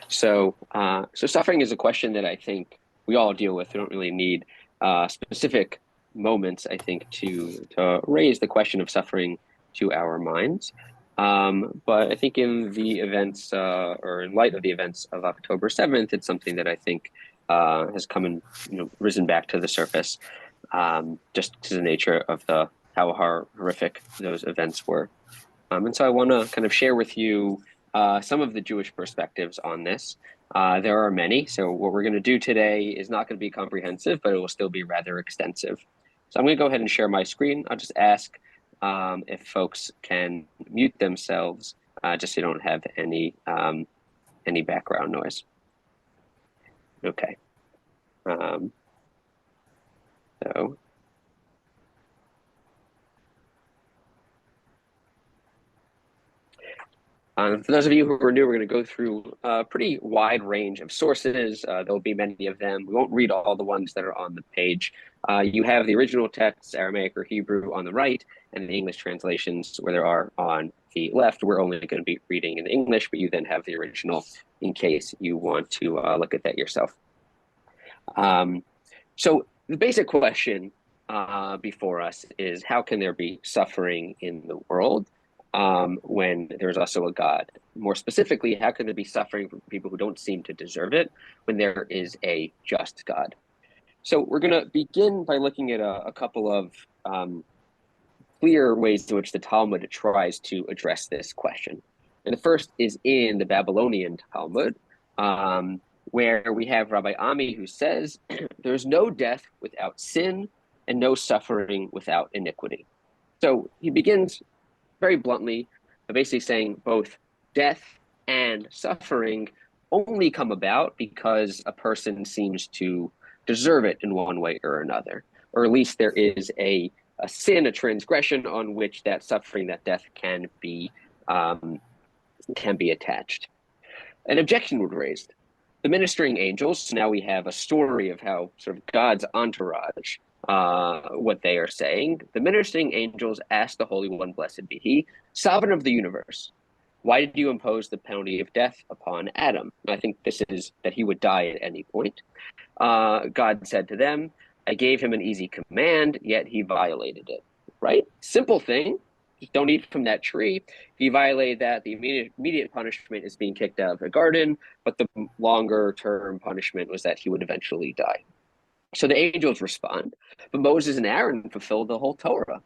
So suffering is a question that I think we all deal with. We don't really need specific moments, I think, to raise the question of suffering to our minds. But I think in the events, or in light of the events of October 7th, it's something that I think has come and risen back to the surface, just to the nature of the how horrific those events were. And so I want to kind of share with you some of the Jewish perspectives on this. There are many, so what we're going to do today is not going to be comprehensive, but it will still be rather extensive. So I'm going to go ahead and share my screen. I'll just ask if folks can mute themselves, just so you don't have any background noise. Okay. So. For those of you who are new, we're going to go through a pretty wide range of sources. There'll be many of them. We won't read all the ones that are on the page. You have the original texts, Aramaic or Hebrew, on the right, and the English translations where there are on the left. We're only going to be reading in English, but you then have the original in case you want to look at that yourself. So the basic question before us is, how can there be suffering in the world when there's also a God? More specifically, how can there be suffering from people who don't seem to deserve it when there is a just God? So we're going to begin by looking at a couple of clear ways in which the Talmud tries to address this question. And the first is in the Babylonian Talmud, where we have Rabbi Ami, who says, there's no death without sin and no suffering without iniquity. So he begins very bluntly, basically saying both death and suffering only come about because a person seems to deserve it in one way or another, or at least there is a sin, a transgression on which that suffering, that death can be attached. An objection was raised. The ministering angels, so now we have a story of how sort of God's entourage, what they are saying. The ministering angels asked the Holy One, blessed be he, sovereign of the universe, why did you impose the penalty of death upon Adam? And I think this is that he would die at any point. God said to them, I gave him an easy command, yet he violated it. Right? Simple thing. Just don't eat from that tree. If you violate that, the immediate punishment is being kicked out of the garden, but the longer term punishment was that he would eventually die. So the angels respond, but Moses and Aaron fulfilled the whole Torah,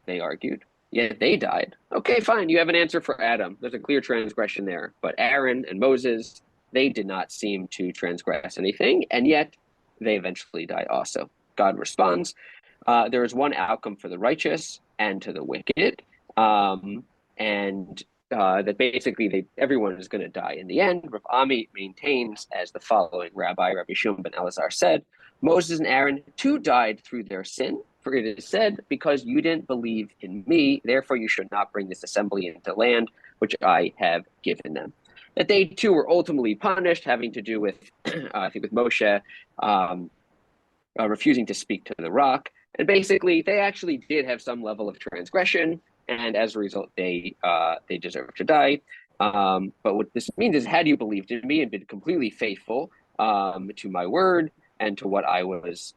they argued. Yet they died. Okay, fine, you have an answer for Adam. There's a clear transgression there. But Aaron and Moses, they did not seem to transgress anything, and yet they eventually die also. God responds, there is one outcome for the righteous and to the wicked, that basically everyone is going to die in the end. Rav Ami maintains, as the following Rabbi Shimon ben Elazar said, Moses and Aaron too died through their sin, for it is said, because you didn't believe in me, therefore you should not bring this assembly into land which I have given them. That they too were ultimately punished, having to do with, I think, with Moshe refusing to speak to the rock. And basically, they actually did have some level of transgression, and as a result, they deserve to die. But what this means is, had you believed in me and been completely faithful to my word and to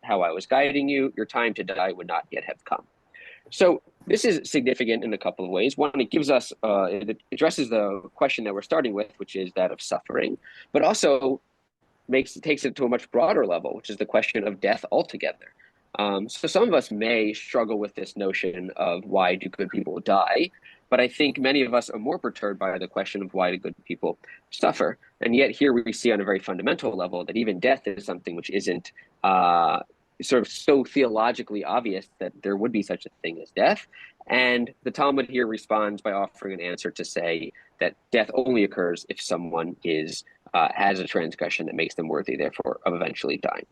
how I was guiding you, your time to die would not yet have come. So this is significant in a couple of ways. One, it gives us, it addresses the question that we're starting with, which is that of suffering, but also takes it to a much broader level, which is the question of death altogether. So some of us may struggle with this notion of why do good people die, but I think many of us are more perturbed by the question of why do good people suffer. And yet here we see on a very fundamental level that even death is something which isn't sort of so theologically obvious that there would be such a thing as death. And the Talmud here responds by offering an answer to say that death only occurs if someone has a transgression that makes them worthy, therefore, of eventually dying.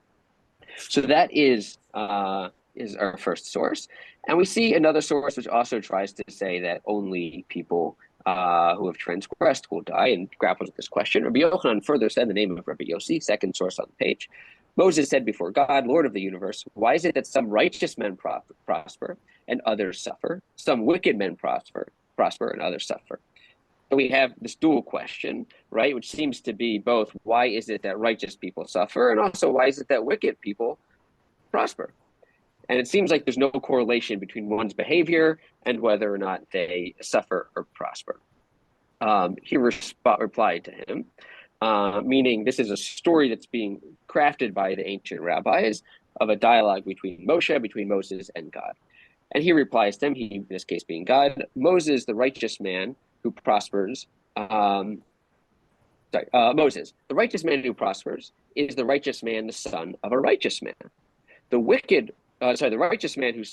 So that is our first source. And we see another source which also tries to say that only people who have transgressed will die, and grapples with this question. Rabbi Yochanan further said in the name of Rabbi Yossi, second source on the page, Moses said before God, Lord of the universe, why is it that some righteous men prosper and others suffer? Some wicked men prosper and others suffer. we have this dual question, right, which seems to be both why is it that righteous people suffer, and also why is it that wicked people prosper? And it seems like there's no correlation between one's behavior and whether or not they suffer or prosper. He replied to him, meaning this is a story that's being crafted by the ancient rabbis of a dialogue between Moses, and God. And he replies to him, he, in this case being God, Moses, the righteous man who prospers, Moses, the righteous man who prospers, is the righteous man, the son of a righteous man. The righteous man who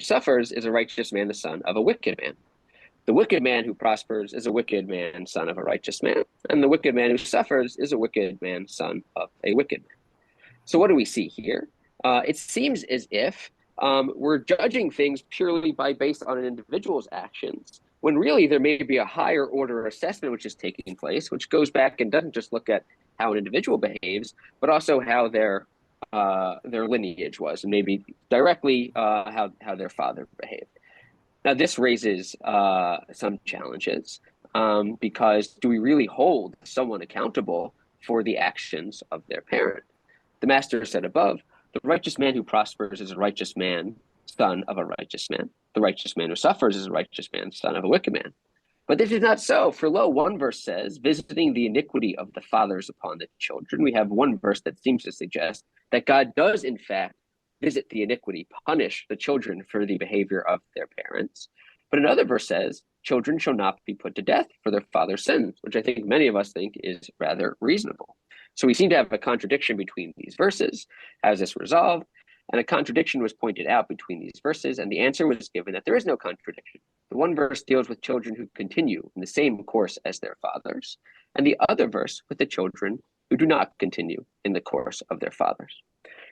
suffers is a righteous man, the son of a wicked man. The wicked man who prospers is a wicked man, son of a righteous man. And the wicked man who suffers is a wicked man, son of a wicked man. So what do we see here? It seems as if we're judging things purely based on an individual's actions, when really there may be a higher order assessment which is taking place, which goes back and doesn't just look at how an individual behaves, but also how their lineage was, and maybe directly how their father behaved. Now, this raises some challenges because do we really hold someone accountable for the actions of their parent? The master said above, the righteous man who prospers is a righteous man, son of a righteous man. The righteous man who suffers is a righteous man, son of a wicked man. But this is not so. For lo, one verse says, visiting the iniquity of the fathers upon the children. We have one verse that seems to suggest that God does, in fact, visit the iniquity, punish the children for the behavior of their parents. But another verse says, children shall not be put to death for their father's sins, which I think many of us think is rather reasonable. So we seem to have a contradiction between these verses. How is this resolved? And a contradiction was pointed out between these verses, and the answer was given that there is no contradiction. The one verse deals with children who continue in the same course as their fathers, and the other verse with the children who do not continue in the course of their fathers.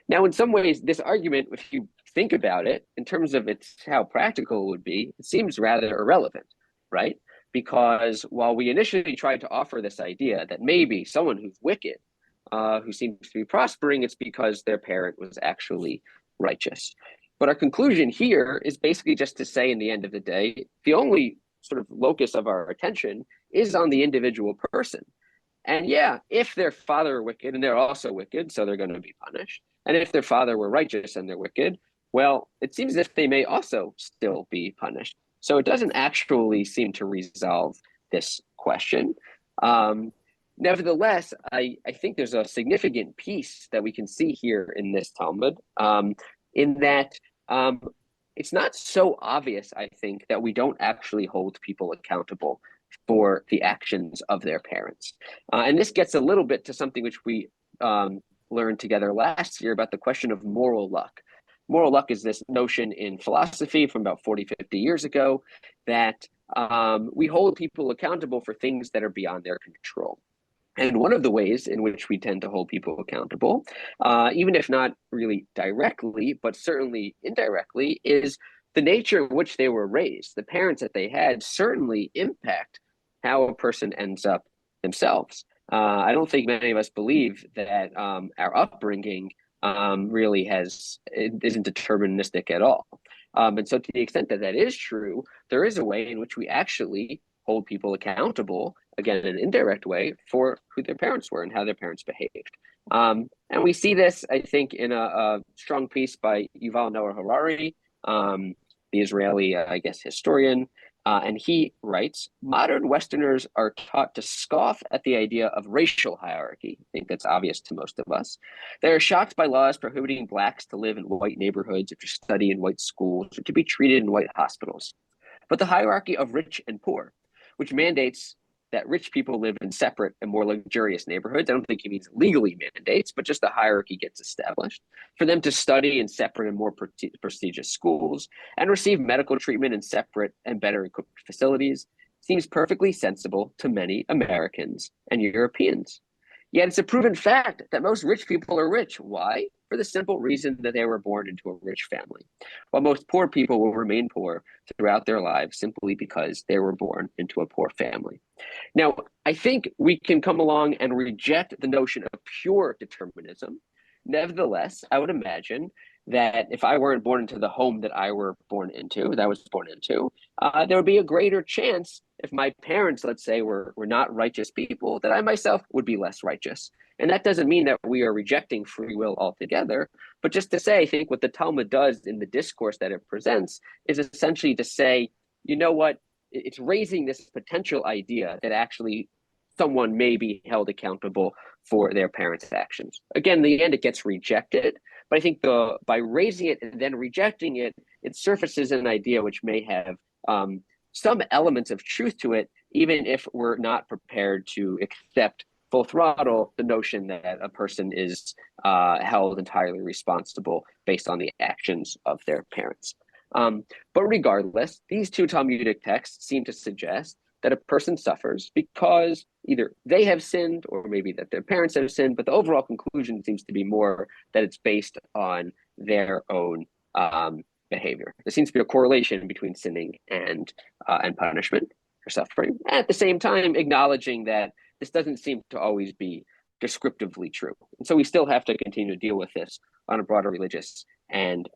Now, in some ways, this argument, if you think about it, in terms of how practical it would be, it seems rather irrelevant, right? Because while we initially tried to offer this idea that maybe someone who's wicked, who seems to be prospering, it's because their parent was actually righteous. But our conclusion here is basically just to say, in the end of the day, the only sort of locus of our attention is on the individual person. And yeah, if their father were wicked and they're also wicked, so they're going to be punished. And if their father were righteous and they're wicked, well, it seems as if they may also still be punished. So it doesn't actually seem to resolve this question. Nevertheless, I think there's a significant piece that we can see here in this Talmud, in that it's not so obvious, I think, that we don't actually hold people accountable for the actions of their parents. And this gets a little bit to something which we learned together last year about the question of moral luck. Moral luck is this notion in philosophy from about 40, 50 years ago that we hold people accountable for things that are beyond their control. And one of the ways in which we tend to hold people accountable, even if not really directly, but certainly indirectly, is the nature in which they were raised. The parents that they had certainly impact how a person ends up themselves. I don't think many of us believe that our upbringing really isn't deterministic at all. And so to the extent that that is true, there is a way in which we actually hold people accountable, again, in an indirect way, for who their parents were and how their parents behaved. And we see this, I think, in a strong piece by Yuval Noah Harari, the Israeli, historian. And he writes, modern Westerners are taught to scoff at the idea of racial hierarchy. I think that's obvious to most of us. They are shocked by laws prohibiting blacks to live in white neighborhoods or to study in white schools or to be treated in white hospitals. But the hierarchy of rich and poor, which mandates that rich people live in separate and more luxurious neighborhoods. I don't think he means legally mandates, but just the hierarchy gets established for them to study in separate and more prestigious schools and receive medical treatment in separate and better equipped facilities seems perfectly sensible to many Americans and Europeans. Yet it's a proven fact that most rich people are rich. Why? For the simple reason that they were born into a rich family, while most poor people will remain poor throughout their lives simply because they were born into a poor family. Now, I think we can come along and reject the notion of pure determinism. Nevertheless, I would imagine that if I weren't born into the home that I was born into, there would be a greater chance if my parents, let's say, were not righteous people, then I myself would be less righteous. And that doesn't mean that we are rejecting free will altogether, but just to say, I think what the Talmud does in the discourse that it presents is essentially to say, you know what, it's raising this potential idea that actually someone may be held accountable for their parents' actions. Again, in the end, it gets rejected, but I think by raising it and then rejecting it, it surfaces an idea which may have some elements of truth to it, even if we're not prepared to accept full throttle the notion that a person is held entirely responsible based on the actions of their parents. But regardless, these two Talmudic texts seem to suggest that a person suffers because either they have sinned or maybe that their parents have sinned, but the overall conclusion seems to be more that it's based on their own behavior. There seems to be a correlation between sinning and punishment or suffering. At the same time, acknowledging that this doesn't seem to always be descriptively true. And so we still have to continue to deal with this on a broader religious and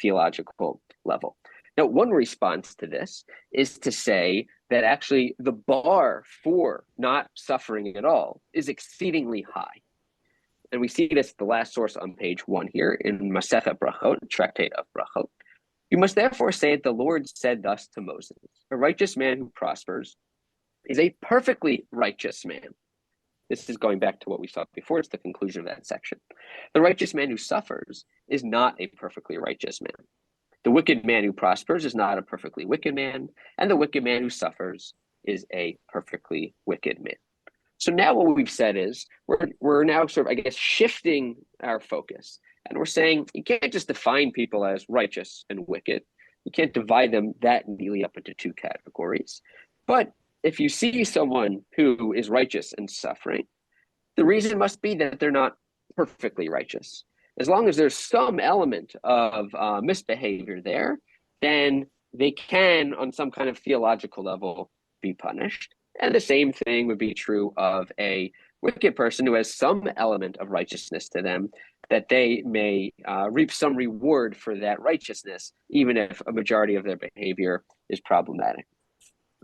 theological level. Now, one response to this is to say that actually the bar for not suffering at all is exceedingly high. And we see this, the last source on page 1 here in Masechet Brachot, Tractate of Brachot. You must therefore say that the Lord said thus to Moses, a righteous man who prospers is a perfectly righteous man. This is going back to what we saw before. It's the conclusion of that section. The righteous man who suffers is not a perfectly righteous man. The wicked man who prospers is not a perfectly wicked man, and the wicked man who suffers is a perfectly wicked man. So now what we've said is we're now sort of, I guess, shifting our focus. And we're saying you can't just define people as righteous and wicked. You can't divide them that neatly up into two categories. But if you see someone who is righteous and suffering, the reason must be that they're not perfectly righteous. As long as there's some element of misbehavior there, then they can, on some kind of theological level, be punished. And the same thing would be true of a wicked person who has some element of righteousness to them, that they may reap some reward for that righteousness, even if a majority of their behavior is problematic.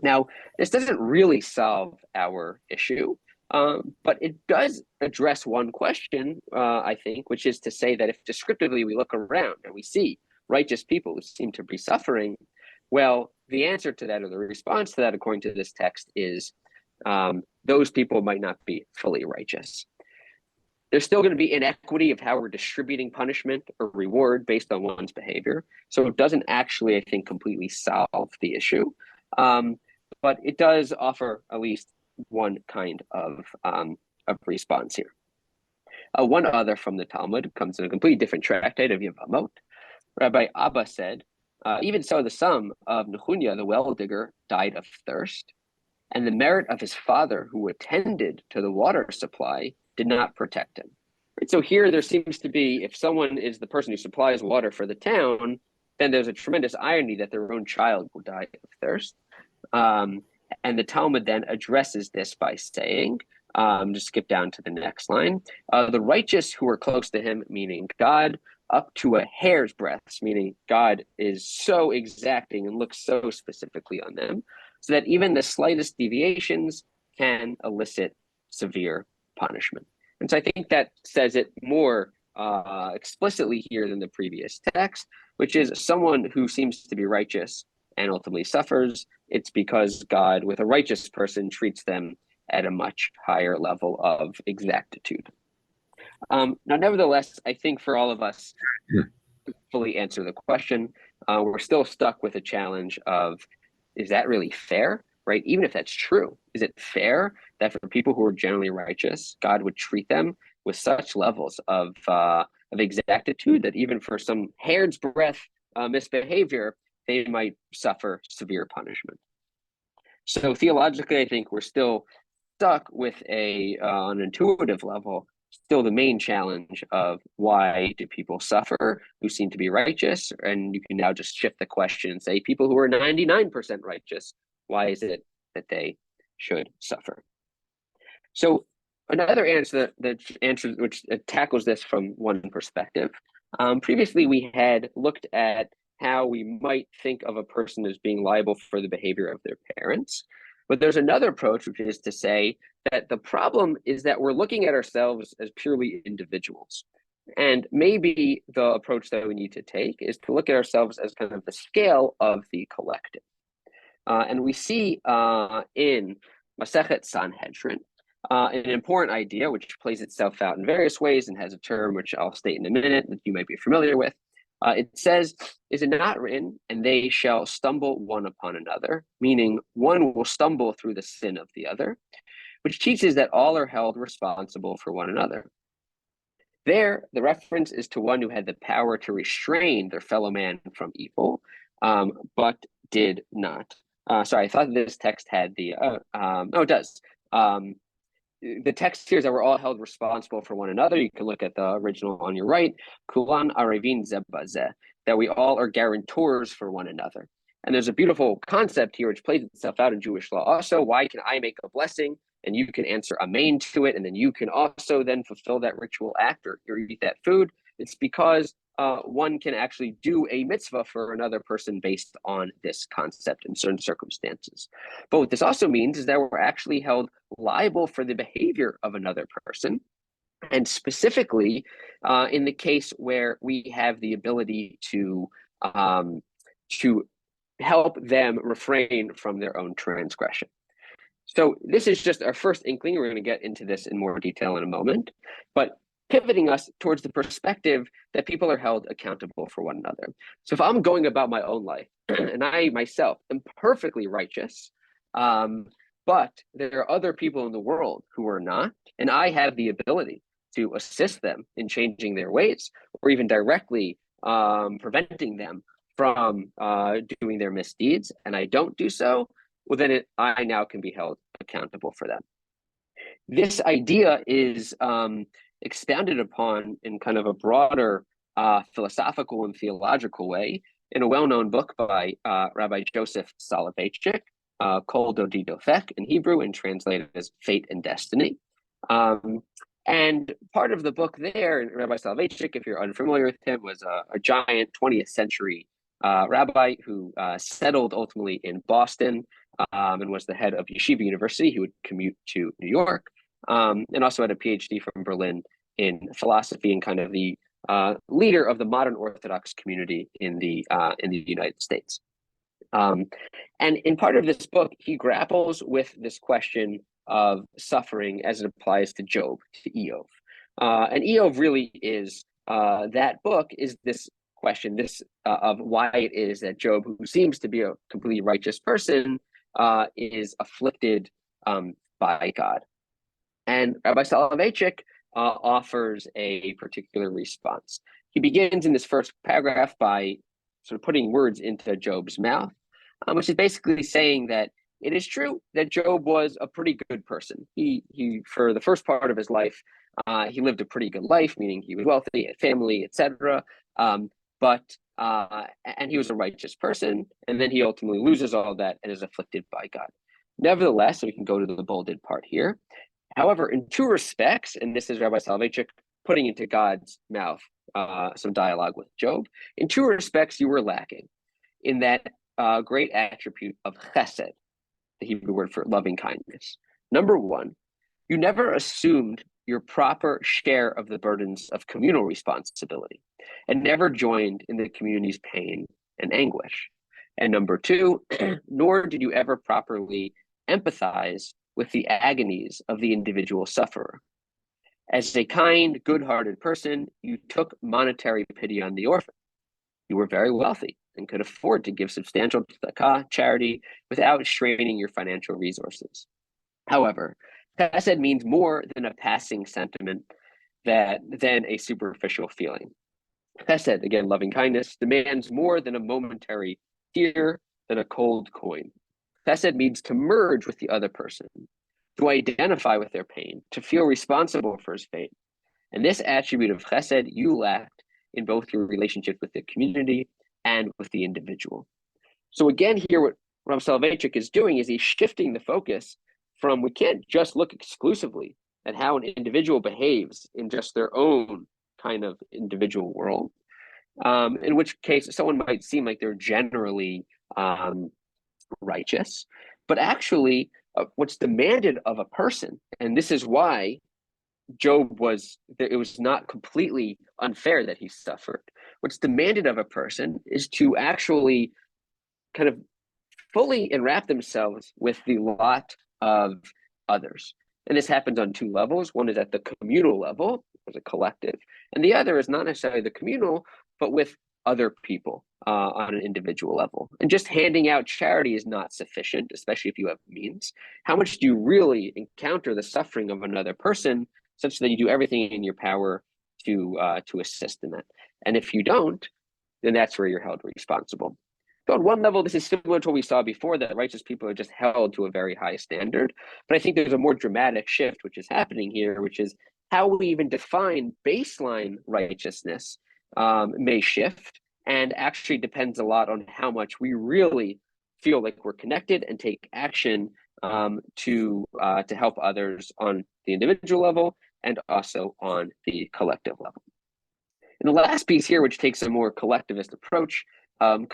Now, this doesn't really solve our issue, but it does address one question, I think, which is to say that if descriptively we look around and we see righteous people who seem to be suffering, well, the answer to that, or the response to that, according to this text, is those people might not be fully righteous. There's still going to be inequity of how we're distributing punishment or reward based on one's behavior. So it doesn't actually, I think, completely solve the issue. But it does offer at least one kind of response here. One other from the Talmud comes in a completely different tractate of Yevamot. Rabbi Abba said, even so, the son of Nehunya, the well digger, died of thirst, and the merit of his father, who attended to the water supply, did not protect him. Right? So here there seems to be, if someone is the person who supplies water for the town, then there's a tremendous irony that their own child will die of thirst. And the Talmud then addresses this by saying, just skip down to the next line, the righteous who are close to him, meaning God, up to a hair's breadth, meaning God is so exacting and looks so specifically on them, so that even the slightest deviations can elicit severe punishment. And so I think that says it more explicitly here than the previous text, which is someone who seems to be righteous and ultimately suffers, it's because God, with a righteous person, treats them at a much higher level of exactitude. Now, nevertheless, I think for all of us to fully answer the question, we're still stuck with a challenge of, is that really fair, right? Even if that's true, is it fair that for people who are generally righteous, God would treat them with such levels of exactitude that even for some hair's breadth misbehavior, they might suffer severe punishment? So theologically, I think we're still stuck with on an intuitive level, still the main challenge of why do people suffer who seem to be righteous? And you can now just shift the question and say, people who are 99% righteous, why is it that they should suffer? So another answer which tackles this from one perspective. Previously, we had looked at how we might think of a person as being liable for the behavior of their parents. But there's another approach, which is to say that the problem is that we're looking at ourselves as purely individuals. And maybe the approach that we need to take is to look at ourselves as kind of the scale of the collective. And we see in Masechet Sanhedrin an important idea which plays itself out in various ways and has a term which I'll state in a minute that you might be familiar with. It says, is it not written, and they shall stumble one upon another, meaning one will stumble through the sin of the other, which teaches that all are held responsible for one another. There, the reference is to one who had the power to restrain their fellow man from evil, but did not. Sorry, I thought this text had the, it does. The text here is that we're all held responsible for one another. You can look at the original on your right, Kulan Arevin Zebazeh, that we all are guarantors for one another. And there's a beautiful concept here which plays itself out in Jewish law. Also, why can I make a blessing and you can answer amen to it, and then you can also then fulfill that ritual act or eat that food? It's because one can actually do a mitzvah for another person based on this concept in certain circumstances. But what this also means is that we're actually held liable for the behavior of another person. And specifically, in the case where we have the ability to help them refrain from their own transgression. So this is just our first inkling. We're going to get into this in more detail in a moment, but pivoting us towards the perspective that people are held accountable for one another. So if I'm going about my own life and I myself am perfectly righteous, but there are other people in the world who are not, and I have the ability to assist them in changing their ways or even directly preventing them from doing their misdeeds, and I don't do so, well, then I now can be held accountable for them. This idea is expounded upon in kind of a broader philosophical and theological way in a well-known book by Rabbi Joseph Soloveitchik, called Dodi Dofek in Hebrew and translated as Fate and Destiny. And part of the book there, Rabbi Soloveitchik, if you're unfamiliar with him, was a giant 20th century rabbi who settled ultimately in Boston and was the head of Yeshiva University. He would commute to New York and also had a PhD from Berlin in philosophy and kind of the leader of the modern Orthodox community in the United States. And in part of this book, he grapples with this question of suffering as it applies to Job, to Eov. And Eov really is, that book is this question, of why it is that Job, who seems to be a completely righteous person, is afflicted by God. And Rabbi Soloveitchik offers a particular response. He begins in this first paragraph by sort of putting words into Job's mouth, which is basically saying that it is true that Job was a pretty good person. He for the first part of his life, he lived a pretty good life, meaning he was wealthy, had family, etc. And he was a righteous person, and then he ultimately loses all that and is afflicted by God. Nevertheless, we can go to the bolded part here. However, in two respects, and this is Rabbi Soloveitchik putting into God's mouth some dialogue with Job, in two respects you were lacking in that great attribute of chesed, the Hebrew word for loving kindness. Number one, you never assumed your proper share of the burdens of communal responsibility and never joined in the community's pain and anguish. And number two, nor did you ever properly empathize with the agonies of the individual sufferer. As a kind, good-hearted person, you took monetary pity on the orphan. You were very wealthy and could afford to give substantial tzedakah, charity, without straining your financial resources. However, chesed means more than a passing sentiment than a superficial feeling. Chesed, again, loving kindness, demands more than a momentary tear, than a cold coin. Chesed means to merge with the other person, to identify with their pain, to feel responsible for his fate. And this attribute of chesed you lacked in both your relationship with the community and with the individual. So again, here what Rav Soloveitchik is doing is he's shifting the focus from, we can't just look exclusively at how an individual behaves in just their own kind of individual world. in which case someone might seem like they're generally righteous, but actually what's demanded of a person, and this is why it was not completely unfair that he suffered. What's demanded of a person is to actually kind of fully enwrap themselves with the lot of others. And this happens on two levels. One is at the communal level, as a collective, and the other is not necessarily the communal, but with other people on an individual level. And just handing out charity is not sufficient, especially if you have means. How much do you really encounter the suffering of another person such that you do everything in your power to assist in that? And if you don't, then that's where you're held responsible. So on one level, this is similar to what we saw before, that righteous people are just held to a very high standard. But I think there's a more dramatic shift which is happening here, which is how we even define baseline righteousness may shift, and actually depends a lot on how much we really feel like we're connected and take action to help others on the individual level and also on the collective level. And the last piece here, which takes a more collectivist approach,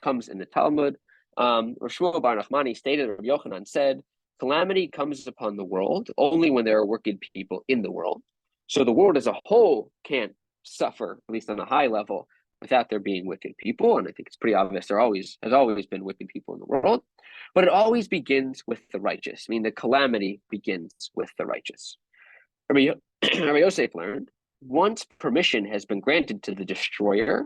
comes in the Talmud. Rav Shmuel bar Nachmani stated, Rabbi Yochanan said, calamity comes upon the world only when there are wicked people in the world. So the world as a whole can't suffer, at least on a high level, without there being wicked people. And I think it's pretty obvious there has always been wicked people in the world. But it always begins with the righteous. I mean, the calamity begins with the righteous. Rabbi Yosef learned, once permission has been granted to the destroyer,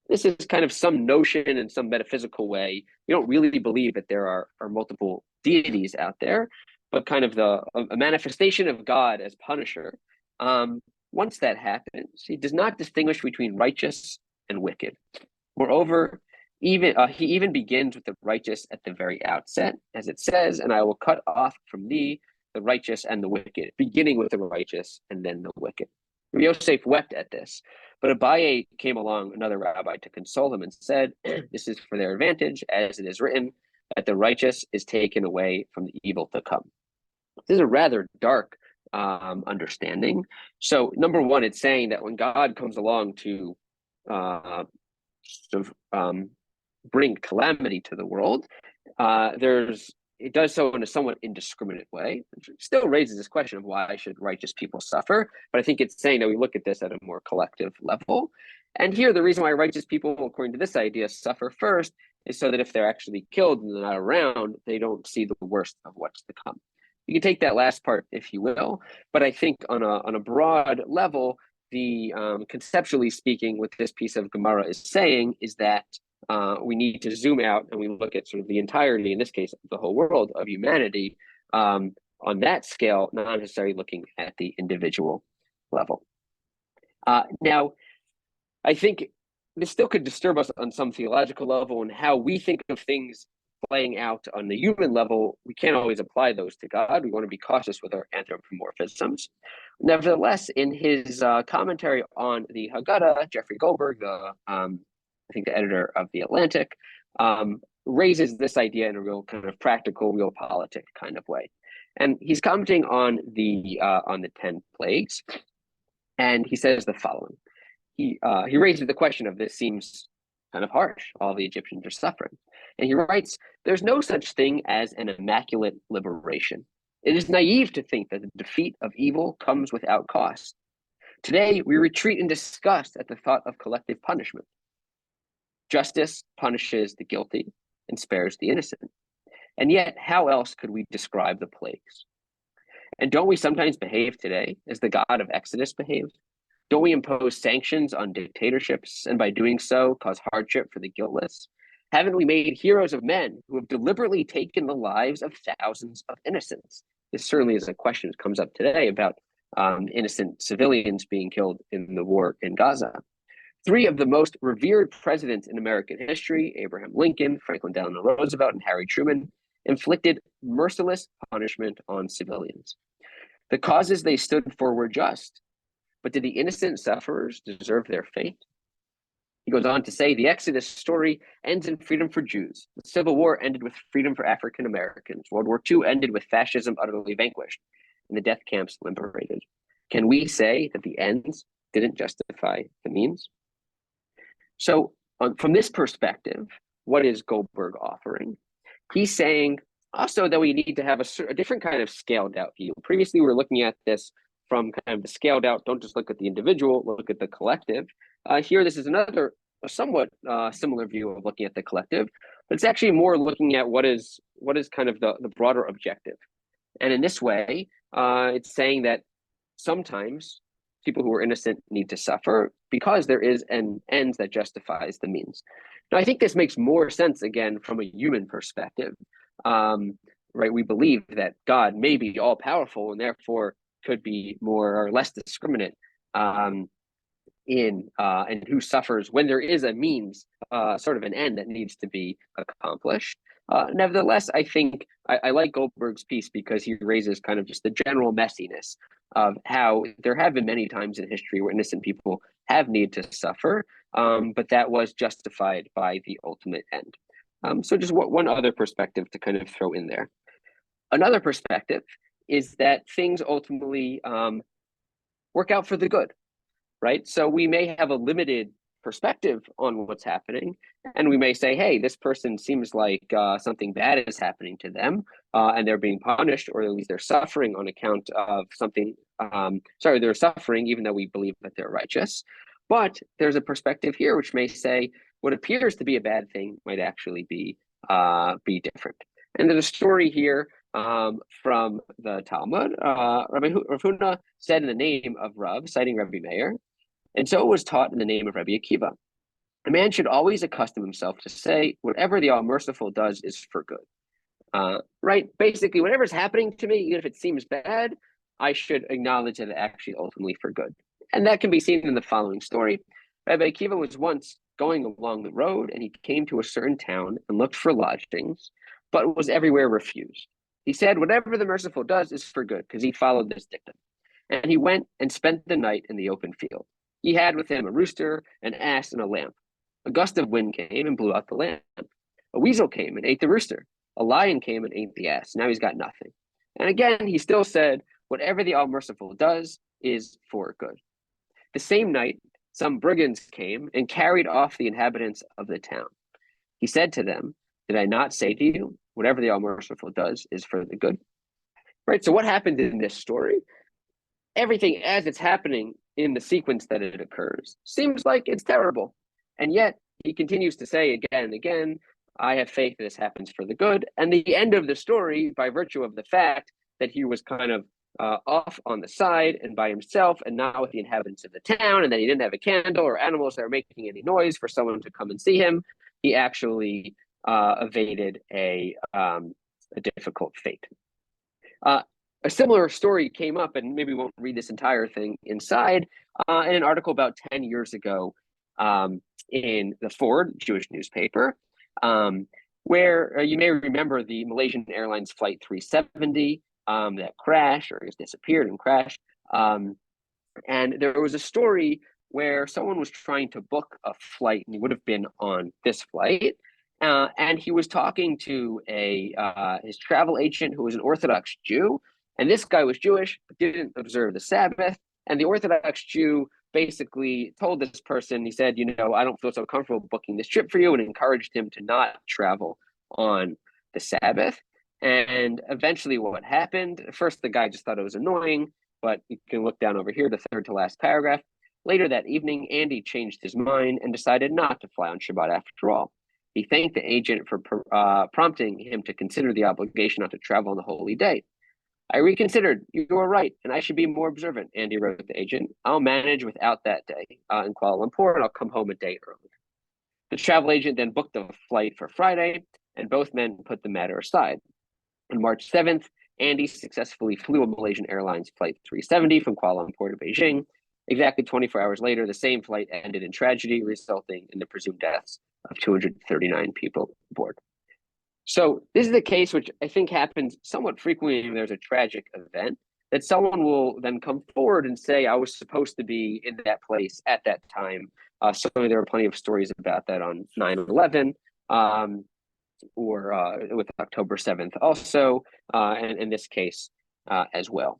this is kind of some notion in some metaphysical way. We don't really believe that there are multiple deities out there, but kind of a manifestation of God as punisher. Once that happens, he does not distinguish between righteous and wicked. Moreover, he even begins with the righteous at the very outset, as it says, and I will cut off from thee the righteous and the wicked, beginning with the righteous and then the wicked. Yosef wept at this, but Abaye came along, another rabbi, to console him and said, this is for their advantage, as it is written, that the righteous is taken away from the evil to come. This is a rather dark understanding. So number one, it's saying that when God comes along to bring calamity to the world, it does so in a somewhat indiscriminate way, which still raises this question of why should righteous people suffer? But I think it's saying that we look at this at a more collective level. And here, the reason why righteous people, according to this idea, suffer first is so that if they're actually killed and they're not around, they don't see the worst of what's to come. You can take that last part, if you will, but I think on a broad level, the conceptually speaking, what this piece of Gemara is saying is that we need to zoom out and we look at sort of the entirety, in this case, the whole world of humanity on that scale, not necessarily looking at the individual level. Now, I think this still could disturb us on some theological level and how we think of things playing out on the human level. We can't always apply those to God. We want to be cautious with our anthropomorphisms. Nevertheless, in his commentary on the Haggadah, Jeffrey Goldberg, I think the editor of The Atlantic, raises this idea in a real kind of practical, realpolitik kind of way. And he's commenting on the 10 plagues, and he says the following. He raises the question of, this seems kind of harsh, all the Egyptians are suffering. And he writes, there's no such thing as an immaculate liberation. It is naive to think that the defeat of evil comes without cost. Today, we retreat in disgust at the thought of collective punishment. Justice punishes the guilty and spares the innocent. And yet, how else could we describe the plagues? And don't we sometimes behave today as the God of Exodus behaved? Don't we impose sanctions on dictatorships and by doing so cause hardship for the guiltless? Haven't we made heroes of men who have deliberately taken the lives of thousands of innocents? This certainly is a question that comes up today about innocent civilians being killed in the war in Gaza. Three of the most revered presidents in American history, Abraham Lincoln, Franklin Delano Roosevelt, and Harry Truman, inflicted merciless punishment on civilians. The causes they stood for were just, but did the innocent sufferers deserve their fate? He goes on to say, the Exodus story ends in freedom for Jews. The Civil War ended with freedom for African Americans. World War II ended with fascism utterly vanquished and the death camps liberated. Can we say that the ends didn't justify the means? So from this perspective, what is Goldberg offering? He's saying also that we need to have a different kind of scaled out view. Previously, we were looking at this from kind of the scaled out, don't just look at the individual, look at the collective. Here, this is another somewhat similar view of looking at the collective, but it's actually more looking at what is kind of the broader objective. And in this way, it's saying that sometimes people who are innocent need to suffer because there is an end that justifies the means. Now, I think this makes more sense, again, from a human perspective. Right? We believe that God may be all powerful and therefore could be more or less discriminate in and who suffers when there is a means, sort of an end that needs to be accomplished. Nevertheless, I think I like Goldberg's piece because he raises kind of just the general messiness of how there have been many times in history where innocent people have needed to suffer, but that was justified by the ultimate end. So just one other perspective to kind of throw in there. Another perspective is that things ultimately work out for the good, right? So we may have a limited perspective on what's happening, and we may say, hey, this person seems like something bad is happening to them, and they're being punished, or at least they're suffering on account of something. They're suffering even though we believe that they're righteous. But there's a perspective here which may say what appears to be a bad thing might actually be different. And there's a story here from the Talmud. Rabbi Huna said in the name of Rav, citing Rabbi Meir, and so it was taught in the name of Rabbi Akiva. A man should always accustom himself to say, whatever the All-Merciful does is for good. Right? Basically, whatever's happening to me, even if it seems bad, I should acknowledge that it actually ultimately for good. And that can be seen in the following story. Rabbi Akiva was once going along the road, and he came to a certain town and looked for lodgings, but was everywhere refused. He said, whatever the merciful does is for good, because he followed this dictum. And he went and spent the night in the open field. He had with him a rooster, an ass, and a lamp. A gust of wind came and blew out the lamp. A weasel came and ate the rooster. A lion came and ate the ass. Now he's got nothing. And again, he still said, whatever the All-Merciful does is for good. The same night, some brigands came and carried off the inhabitants of the town. He said to them, did I not say to you, whatever the All-Merciful does is for the good? Right, so what happened in this story? Everything as it's happening in the sequence that it occurs seems like it's terrible. And yet he continues to say again and again, I have faith that this happens for the good. And the end of the story, by virtue of the fact that he was kind of off on the side and by himself and not with the inhabitants of the town, and that he didn't have a candle or animals that were making any noise for someone to come and see him, he actually evaded a difficult fate. A similar story came up, and maybe we won't read this entire thing inside, in an article about 10 years ago in the Ford Jewish newspaper, where you may remember the Malaysian Airlines Flight 370 that crashed, or just disappeared and crashed. And there was a story where someone was trying to book a flight, and he would have been on this flight. And he was talking to his travel agent, who was an Orthodox Jew. And this guy was Jewish, but didn't observe the Sabbath. And the Orthodox Jew basically told this person, he said, I don't feel so comfortable booking this trip for you, and encouraged him to not travel on the Sabbath. And eventually what happened, first the guy just thought it was annoying, but you can look down over here, the third to last paragraph. Later that evening, Andy changed his mind and decided not to fly on Shabbat after all. He thanked the agent for prompting him to consider the obligation not to travel on the holy day. I reconsidered. You were right, and I should be more observant, Andy wrote the agent. I'll manage without that day in Kuala Lumpur, and I'll come home a day early. The travel agent then booked a flight for Friday, and both men put the matter aside. On March 7th, Andy successfully flew a Malaysian Airlines Flight 370 from Kuala Lumpur to Beijing. Exactly 24 hours later, the same flight ended in tragedy, resulting in the presumed deaths of 239 people aboard. So this is the case which I think happens somewhat frequently when there's a tragic event, that someone will then come forward and say, I was supposed to be in that place at that time. Certainly there are plenty of stories about that on 9/11 or with October 7th also, and in this case as well.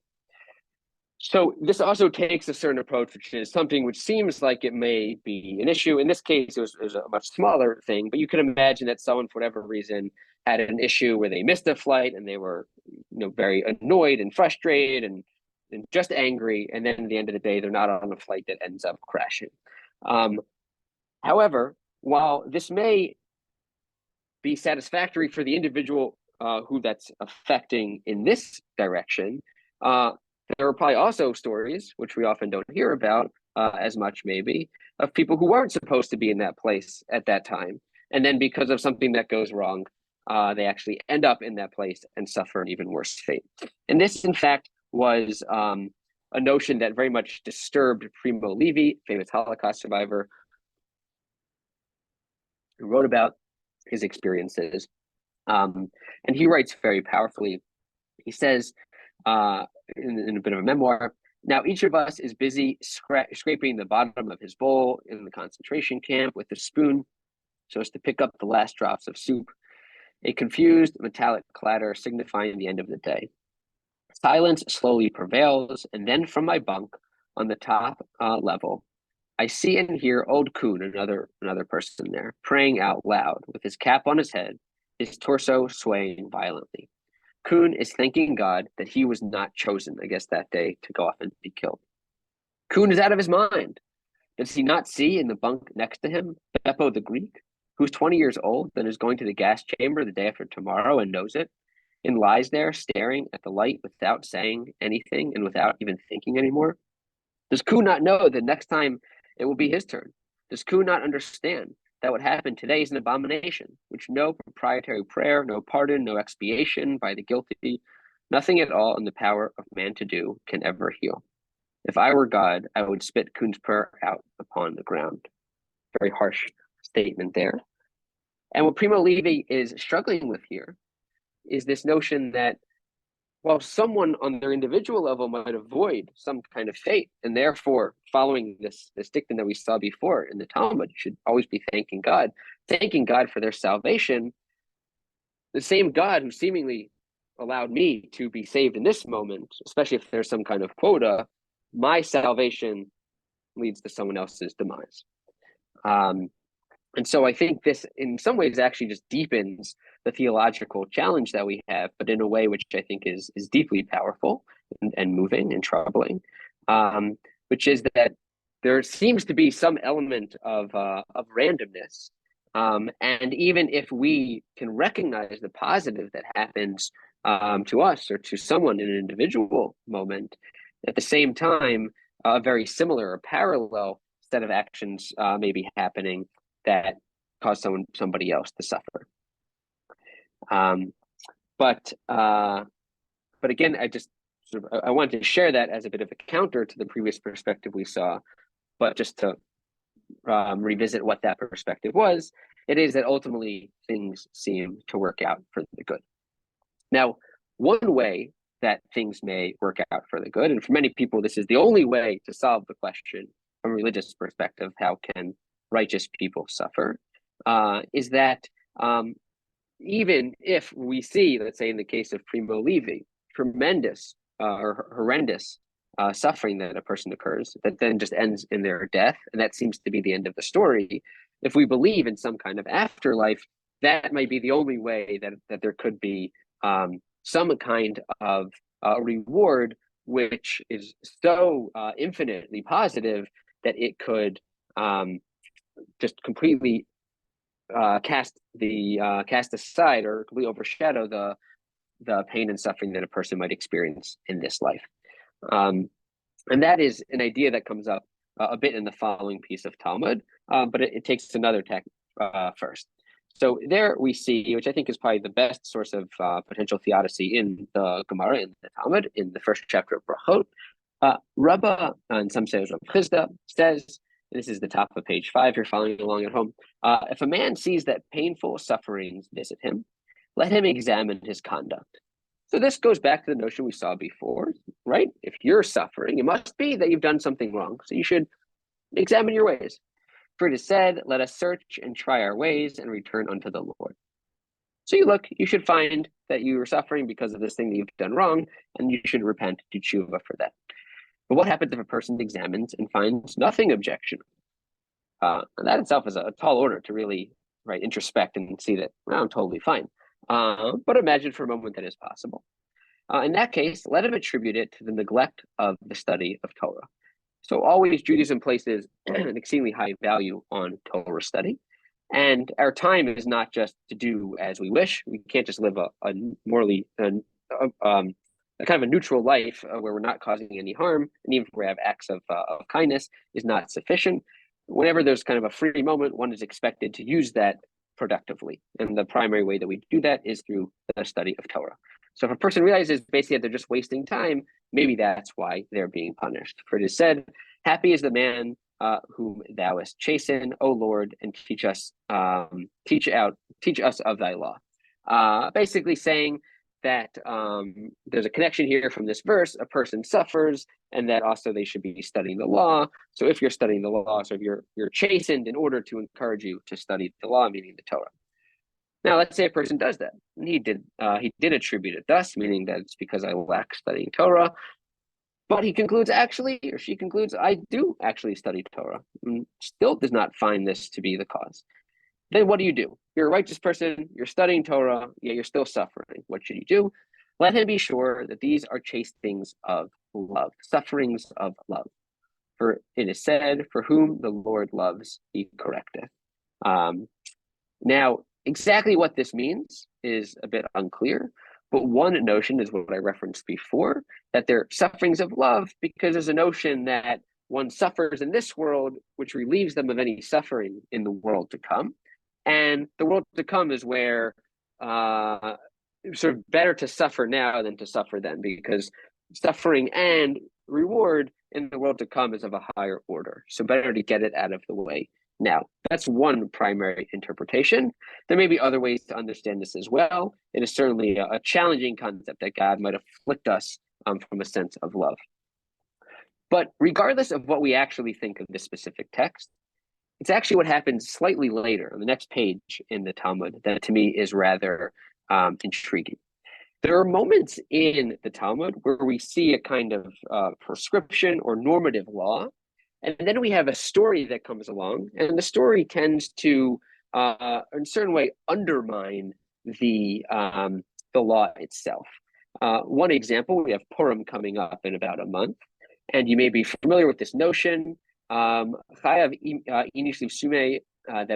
So this also takes a certain approach, which is something which seems like it may be an issue. In this case, it was a much smaller thing, but you can imagine that someone, for whatever reason, had an issue where they missed a flight and they were, very annoyed and frustrated and just angry. And then at the end of the day, they're not on a flight that ends up crashing. Um, However, while this may be satisfactory for the individual who that's affecting in this direction, there are probably also stories, which we often don't hear about as much, maybe, of people who weren't supposed to be in that place at that time. And then because of something that goes wrong, they actually end up in that place and suffer an even worse fate. And this, in fact, was a notion that very much disturbed Primo Levi, famous Holocaust survivor, who wrote about his experiences. And he writes very powerfully. He says, in a bit of a memoir, now each of us is busy scraping the bottom of his bowl in the concentration camp with a spoon so as to pick up the last drops of soup, a confused metallic clatter signifying the end of the day. Silence slowly prevails, and then from my bunk on the top level, I see and hear old Kuhn, another person there, praying out loud with his cap on his head, his torso swaying violently. Kuhn is thanking God that he was not chosen, I guess, that day to go off and be killed. Kuhn is out of his mind. Does he not see in the bunk next to him Beppo the Greek, who's 20 years old and is going to the gas chamber the day after tomorrow and knows it, and lies there staring at the light without saying anything and without even thinking anymore? Does Kuhn not know that next time it will be his turn? Does Kuhn not understand that what happened today is an abomination, which no proprietary prayer, no pardon, no expiation by the guilty, nothing at all in the power of man to do can ever heal? If I were God, I would spit Kuhn's prayer out upon the ground. Very harsh statement there. And what Primo Levi is struggling with here is this notion that while someone on their individual level might avoid some kind of fate, and therefore following this dictum that we saw before in the Talmud, you should always be thanking God for their salvation. The same God who seemingly allowed me to be saved in this moment, especially if there's some kind of quota, my salvation leads to someone else's demise. And so I think this, in some ways, actually just deepens the theological challenge that we have, but in a way which I think is deeply powerful and moving and troubling, which is that there seems to be some element of randomness. And even if we can recognize the positive that happens to us or to someone in an individual moment, at the same time, a very similar or parallel set of actions may be happening that cause somebody else to suffer. But again, I wanted to share that as a bit of a counter to the previous perspective we saw, but just to revisit what that perspective was, it is that ultimately things seem to work out for the good. Now, one way that things may work out for the good, and for many people, this is the only way to solve the question from a religious perspective, how can righteous people suffer, is that even if we see, let's say in the case of Primo Levi, tremendous or horrendous suffering that a person occurs that then just ends in their death, and that seems to be the end of the story, if we believe in some kind of afterlife, that might be the only way that there could be some kind of reward which is so infinitely positive that it could just completely cast aside or completely overshadow the pain and suffering that a person might experience in this life. And that is an idea that comes up a bit in the following piece of Talmud, but it takes another tack first. So there we see, which I think is probably the best source of potential theodicy in the Gemara, in the Talmud, in the first chapter of Brachot. Rabbah, and some say Rav Chisda, says, this is the top of page 5, you're following along at home, if a man sees that painful sufferings visit him, let him examine his conduct. So this goes back to the notion we saw before, right? If you're suffering, it must be that you've done something wrong. So you should examine your ways. For it is said, let us search and try our ways and return unto the Lord. So you should find that you are suffering because of this thing that you've done wrong, and you should repent, do tshuva for that. But what happens if a person examines and finds nothing objectionable? And that itself is a tall order to really introspect and see that, well, I'm totally fine. But imagine for a moment that is possible. In that case, let him attribute it to the neglect of the study of Torah. So always Judaism places an exceedingly high value on Torah study. And our time is not just to do as we wish. We can't just live a morally, a kind of a neutral life where we're not causing any harm. And even if we have acts of kindness is not sufficient. Whenever there's kind of a free moment, one is expected to use that productively. And the primary way that we do that is through the study of Torah. So if a person realizes basically that they're just wasting time, maybe that's why they're being punished. For it is said, happy is the man whom thou hast chastened, O Lord, and teach us of thy law. Basically saying that there's a connection here from this verse, a person suffers, and that also they should be studying the law. So if you're studying the law, so if you're chastened in order to encourage you to study the law, meaning the Torah. Now, let's say a person does that, and he did attribute it thus, meaning that it's because I lack studying Torah. But he concludes, actually, or she concludes, I do actually study Torah, and still does not find this to be the cause. Then what do? You're a righteous person, you're studying Torah, yet you're still suffering. What should you do? Let him be sure that these are chastings of love, sufferings of love. For it is said, for whom the Lord loves, he correcteth. Now, exactly what this means is a bit unclear, but one notion is what I referenced before, that they're sufferings of love, because there's a notion that one suffers in this world, which relieves them of any suffering in the world to come. And the world to come is where sort of better to suffer now than to suffer then, because suffering and reward in the world to come is of a higher order. So better to get it out of the way now. That's one primary interpretation. There may be other ways to understand this as well. It is certainly a challenging concept that God might afflict us from a sense of love. But regardless of what we actually think of this specific text, it's actually what happens slightly later on the next page in the Talmud that to me is rather intriguing. There are moments in the Talmud where we see a kind of prescription or normative law, and then we have a story that comes along, and the story tends to, in a certain way, undermine the law itself. One example, we have Purim coming up in about a month, and you may be familiar with this notion, that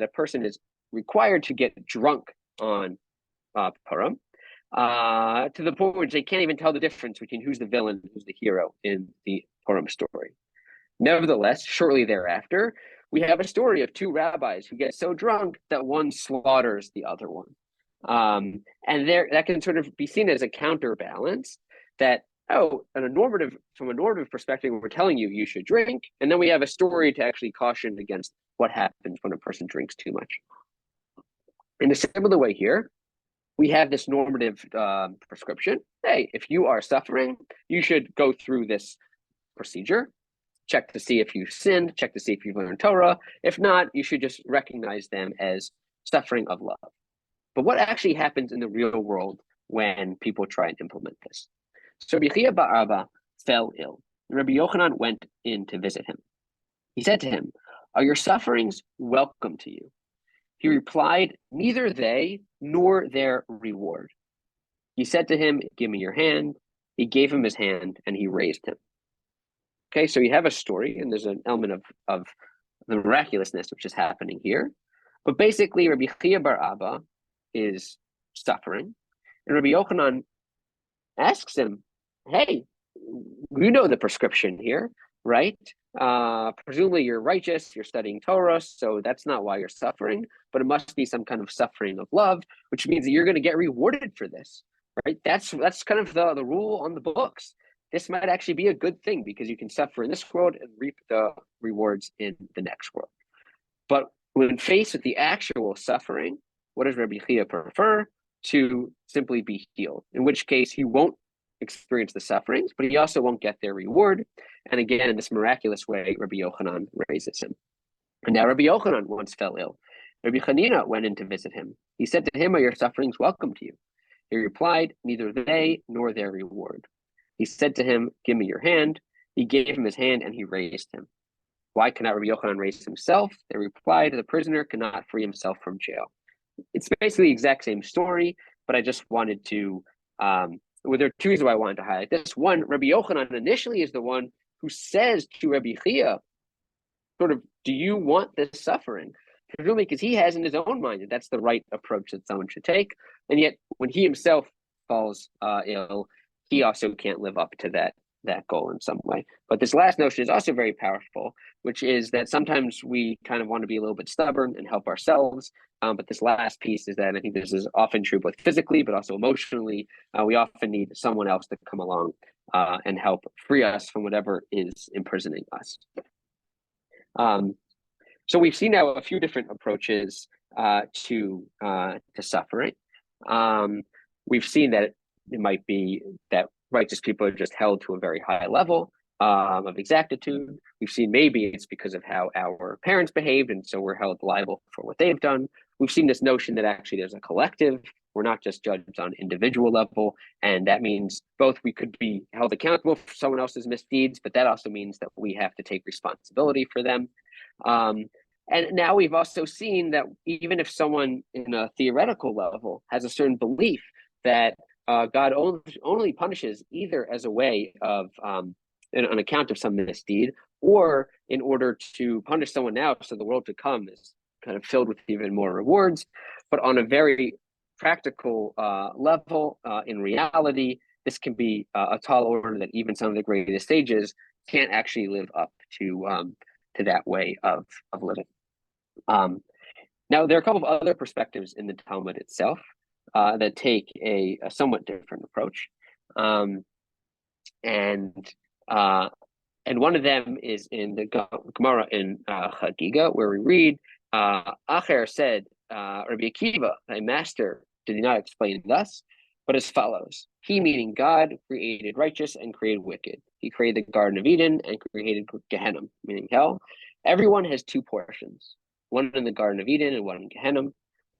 a person is required to get drunk on Purim, to the point where they can't even tell the difference between who's the villain and who's the hero in the Purim story. Nevertheless, shortly thereafter, we have a story of two rabbis who get so drunk that one slaughters the other one. And that can sort of be seen as a counterbalance that, from a normative perspective, we're telling you should drink, and then we have a story to actually caution against what happens when a person drinks too much. In a similar way here, we have this normative prescription. Hey, if you are suffering, you should go through this procedure. Check to see if you've sinned, check to see if you've learned Torah. If not, you should just recognize them as suffering of love. But what actually happens in the real world when people try and implement this? So Rabbi Chia bar Abba fell ill, and Rabbi Yochanan went in to visit him. He said to him, are your sufferings welcome to you? He replied, neither they nor their reward. He said to him, give me your hand. He gave him his hand, and he raised him. Okay, so you have a story, and there's an element of the miraculousness which is happening here. But basically, Rabbi Chia bar Abba is suffering, and Rabbi Yochanan asks him, hey, you know the prescription here, right? Presumably you're righteous, you're studying Torah, so that's not why you're suffering, but it must be some kind of suffering of love, which means that you're going to get rewarded for this, right? That's kind of the rule on the books. This might actually be a good thing because you can suffer in this world and reap the rewards in the next world. But when faced with the actual suffering, what does Rabbi Chia prefer? To simply be healed, in which case he won't experience the sufferings, but he also won't get their reward. And again, in this miraculous way, Rabbi Yochanan raises him. And now Rabbi Yochanan once fell ill. Rabbi Hanina went in to visit him. He said to him, are your sufferings welcome to you? He replied, neither they nor their reward. He said to him, give me your hand. He gave him his hand and he raised him. Why cannot Rabbi Yochanan raise himself? They replied, the prisoner cannot free himself from jail. It's basically the exact same story, but I just wanted to, well, there are two reasons why I wanted to highlight this. One, Rabbi Yochanan initially is the one who says to Rabbi Chia, sort of, do you want this suffering? Presumably because he has in his own mind that that's the right approach that someone should take. And yet when he himself falls ill, he also can't live up to that goal in some way. But this last notion is also very powerful, which is that sometimes we kind of want to be a little bit stubborn and help ourselves. But this last piece is that, and I think this is often true both physically, but also emotionally, we often need someone else to come along and help free us from whatever is imprisoning us. So we've seen now a few different approaches to suffering. We've seen that it might be that righteous people are just held to a very high level of exactitude. We've seen maybe it's because of how our parents behaved, and so we're held liable for what they've done. We've seen this notion that actually there's a collective. We're not just judged on individual level, and that means both we could be held accountable for someone else's misdeeds, but that also means that we have to take responsibility for them. And now we've also seen that even if someone in a theoretical level has a certain belief that God only punishes either as a way of on account of some misdeed, or in order to punish someone now so the world to come is kind of filled with even more rewards, but on a very practical level, in reality, this can be a tall order that even some of the greatest sages can't actually live up to that way of living. Now, there are a couple of other perspectives in the Talmud itself that take a somewhat different approach, and one of them is in the Gemara in Chagiga, where we read, Acher said, Rabbi Akiva, thy master, did he not explain thus, but as follows: He, meaning God, created righteous and created wicked. He created the Garden of Eden and created Gehenna, meaning hell. Everyone has two portions, one in the Garden of Eden and one in Gehenna.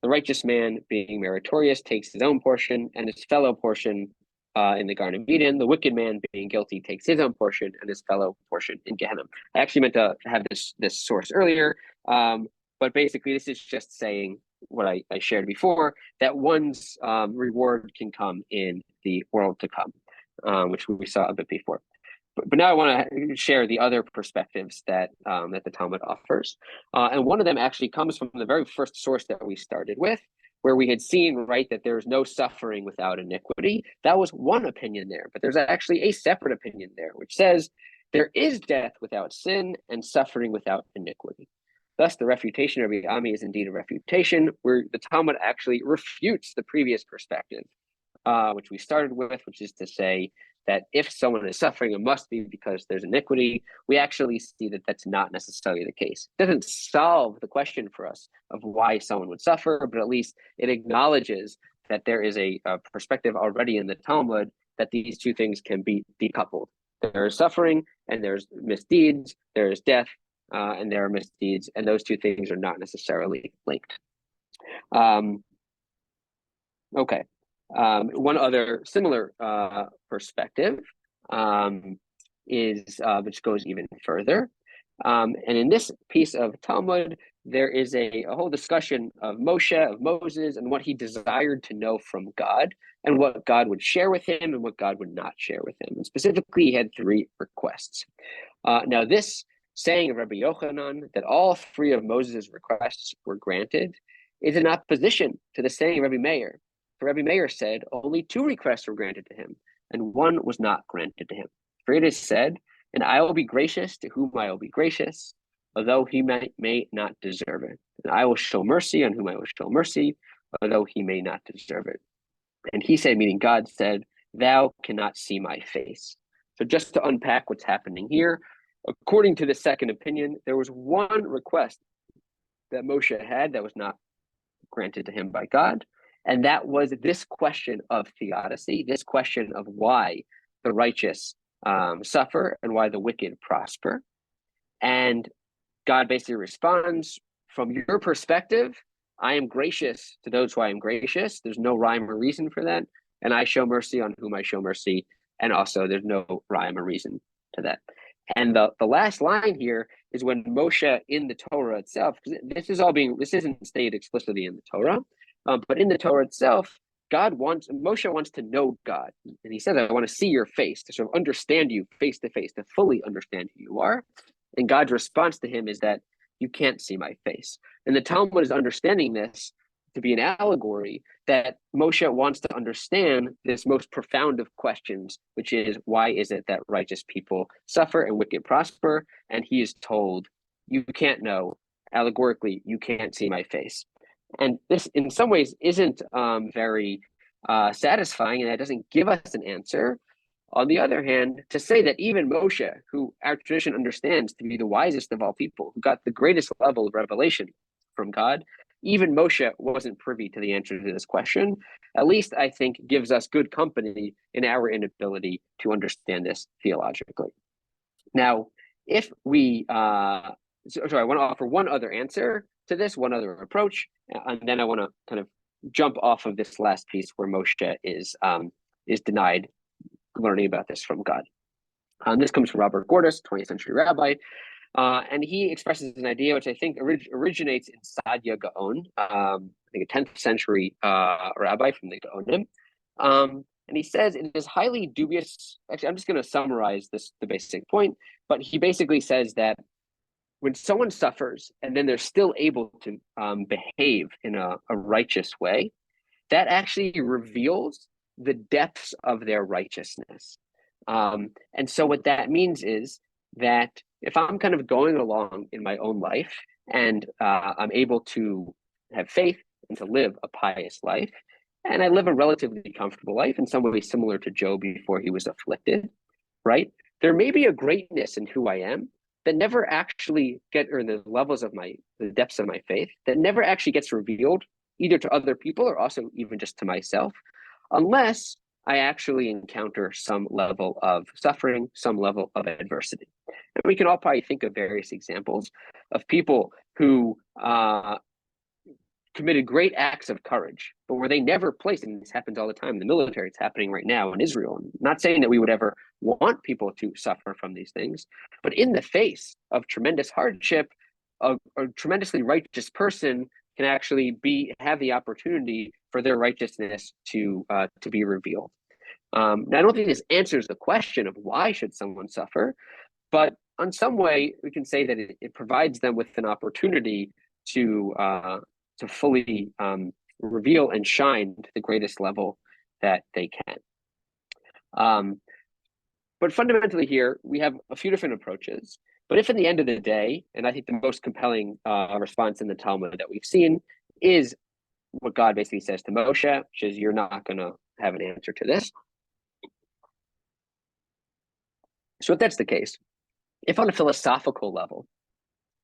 The righteous man, being meritorious, takes his own portion and his fellow portion in the Garden of Eden. The wicked man, being guilty, takes his own portion and his fellow portion in Gehenna. I actually meant to have this source earlier, but basically this is just saying what I shared before, that one's reward can come in the world to come, which we saw a bit before. But now I want to share the other perspectives that the Talmud offers. And one of them actually comes from the very first source that we started with, where we had seen, right, that there's no suffering without iniquity. That was one opinion there, but there's actually a separate opinion there, which says there is death without sin and suffering without iniquity. Thus, the refutation of Rabbi Ami is indeed a refutation, where the Talmud actually refutes the previous perspective, which we started with, which is to say that if someone is suffering, it must be because there's iniquity. We actually see that that's not necessarily the case. It doesn't solve the question for us of why someone would suffer, but at least it acknowledges that there is a perspective already in the Talmud that these two things can be decoupled. There is suffering and there's misdeeds, there is death, and there are misdeeds, and those two things are not necessarily linked. Okay. One other similar perspective is which goes even further. And in this piece of Talmud, there is a whole discussion of Moshe, of Moses, and what he desired to know from God, and what God would share with him and what God would not share with him. And specifically, he had three requests. Now, this saying of Rabbi Yochanan that all three of Moses' requests were granted is in opposition to the saying of Rabbi Meir. For Rabbi Meir said only two requests were granted to him, and one was not granted to him. For it is said, and I will be gracious to whom I will be gracious, although he may not deserve it. And I will show mercy on whom I will show mercy, although he may not deserve it. And he said, meaning God said, thou cannot see my face. So just to unpack what's happening here, according to the second opinion, there was one request that Moshe had that was not granted to him by God. And that was this question of Theodicy, this question of why the righteous suffer and why the wicked prosper. And God basically responds, from your perspective, I am gracious to those who I am gracious. There's no rhyme or reason for that. And I show mercy on whom I show mercy. And also there's no rhyme or reason to that. And the last line here is when Moshe in the Torah itself, because this isn't stated explicitly in the Torah, but in the Torah itself, Moshe wants to know God. And he says, I want to see your face, to sort of understand you face to face, to fully understand who you are. And God's response to him is that you can't see my face. And the Talmud is understanding this to be an allegory that Moshe wants to understand this most profound of questions, which is, why is it that righteous people suffer and wicked prosper? And he is told, you can't know. Allegorically, you can't see my face. And this, in some ways, isn't very satisfying, and that doesn't give us an answer. On the other hand, to say that even Moshe, who our tradition understands to be the wisest of all people, who got the greatest level of revelation from God, even Moshe wasn't privy to the answer to this question, at least I think gives us good company in our inability to understand this theologically. Now, if we, I want to offer one other answer to this, one other approach, and then I want to kind of jump off of this last piece where Moshe is denied learning about this from God. This comes from Robert Gordis, 20th century rabbi, and he expresses an idea which I think originates in Sadia Gaon, I think a 10th century rabbi from the Gaonim. And he says it is highly dubious. Actually, I'm just going to summarize the basic point, but he basically says that when someone suffers and then they're still able to behave in a righteous way, that actually reveals the depths of their righteousness. And so what that means is that if I'm kind of going along in my own life and I'm able to have faith and to live a pious life, and I live a relatively comfortable life in some way similar to Job before he was afflicted, right? There may be a greatness in who I am that never actually or the levels of the depths of my faith that never actually gets revealed either to other people or also even just to myself, unless I actually encounter some level of suffering, some level of adversity. And we can all probably think of various examples of people who committed great acts of courage, but were they never placed, and this happens all the time in the military, it's happening right now in Israel. I'm not saying that we would ever want people to suffer from these things, but in the face of tremendous hardship, a tremendously righteous person can actually have the opportunity for their righteousness to be revealed. Now, I don't think this answers the question of why should someone suffer, but in some way we can say that it provides them with an opportunity to fully reveal and shine to the greatest level that they can. But fundamentally here, we have a few different approaches. But if in the end of the day, and I think the most compelling response in the Talmud that we've seen is what God basically says to Moshe, which is, you're not going to have an answer to this. So if that's the case, if on a philosophical level,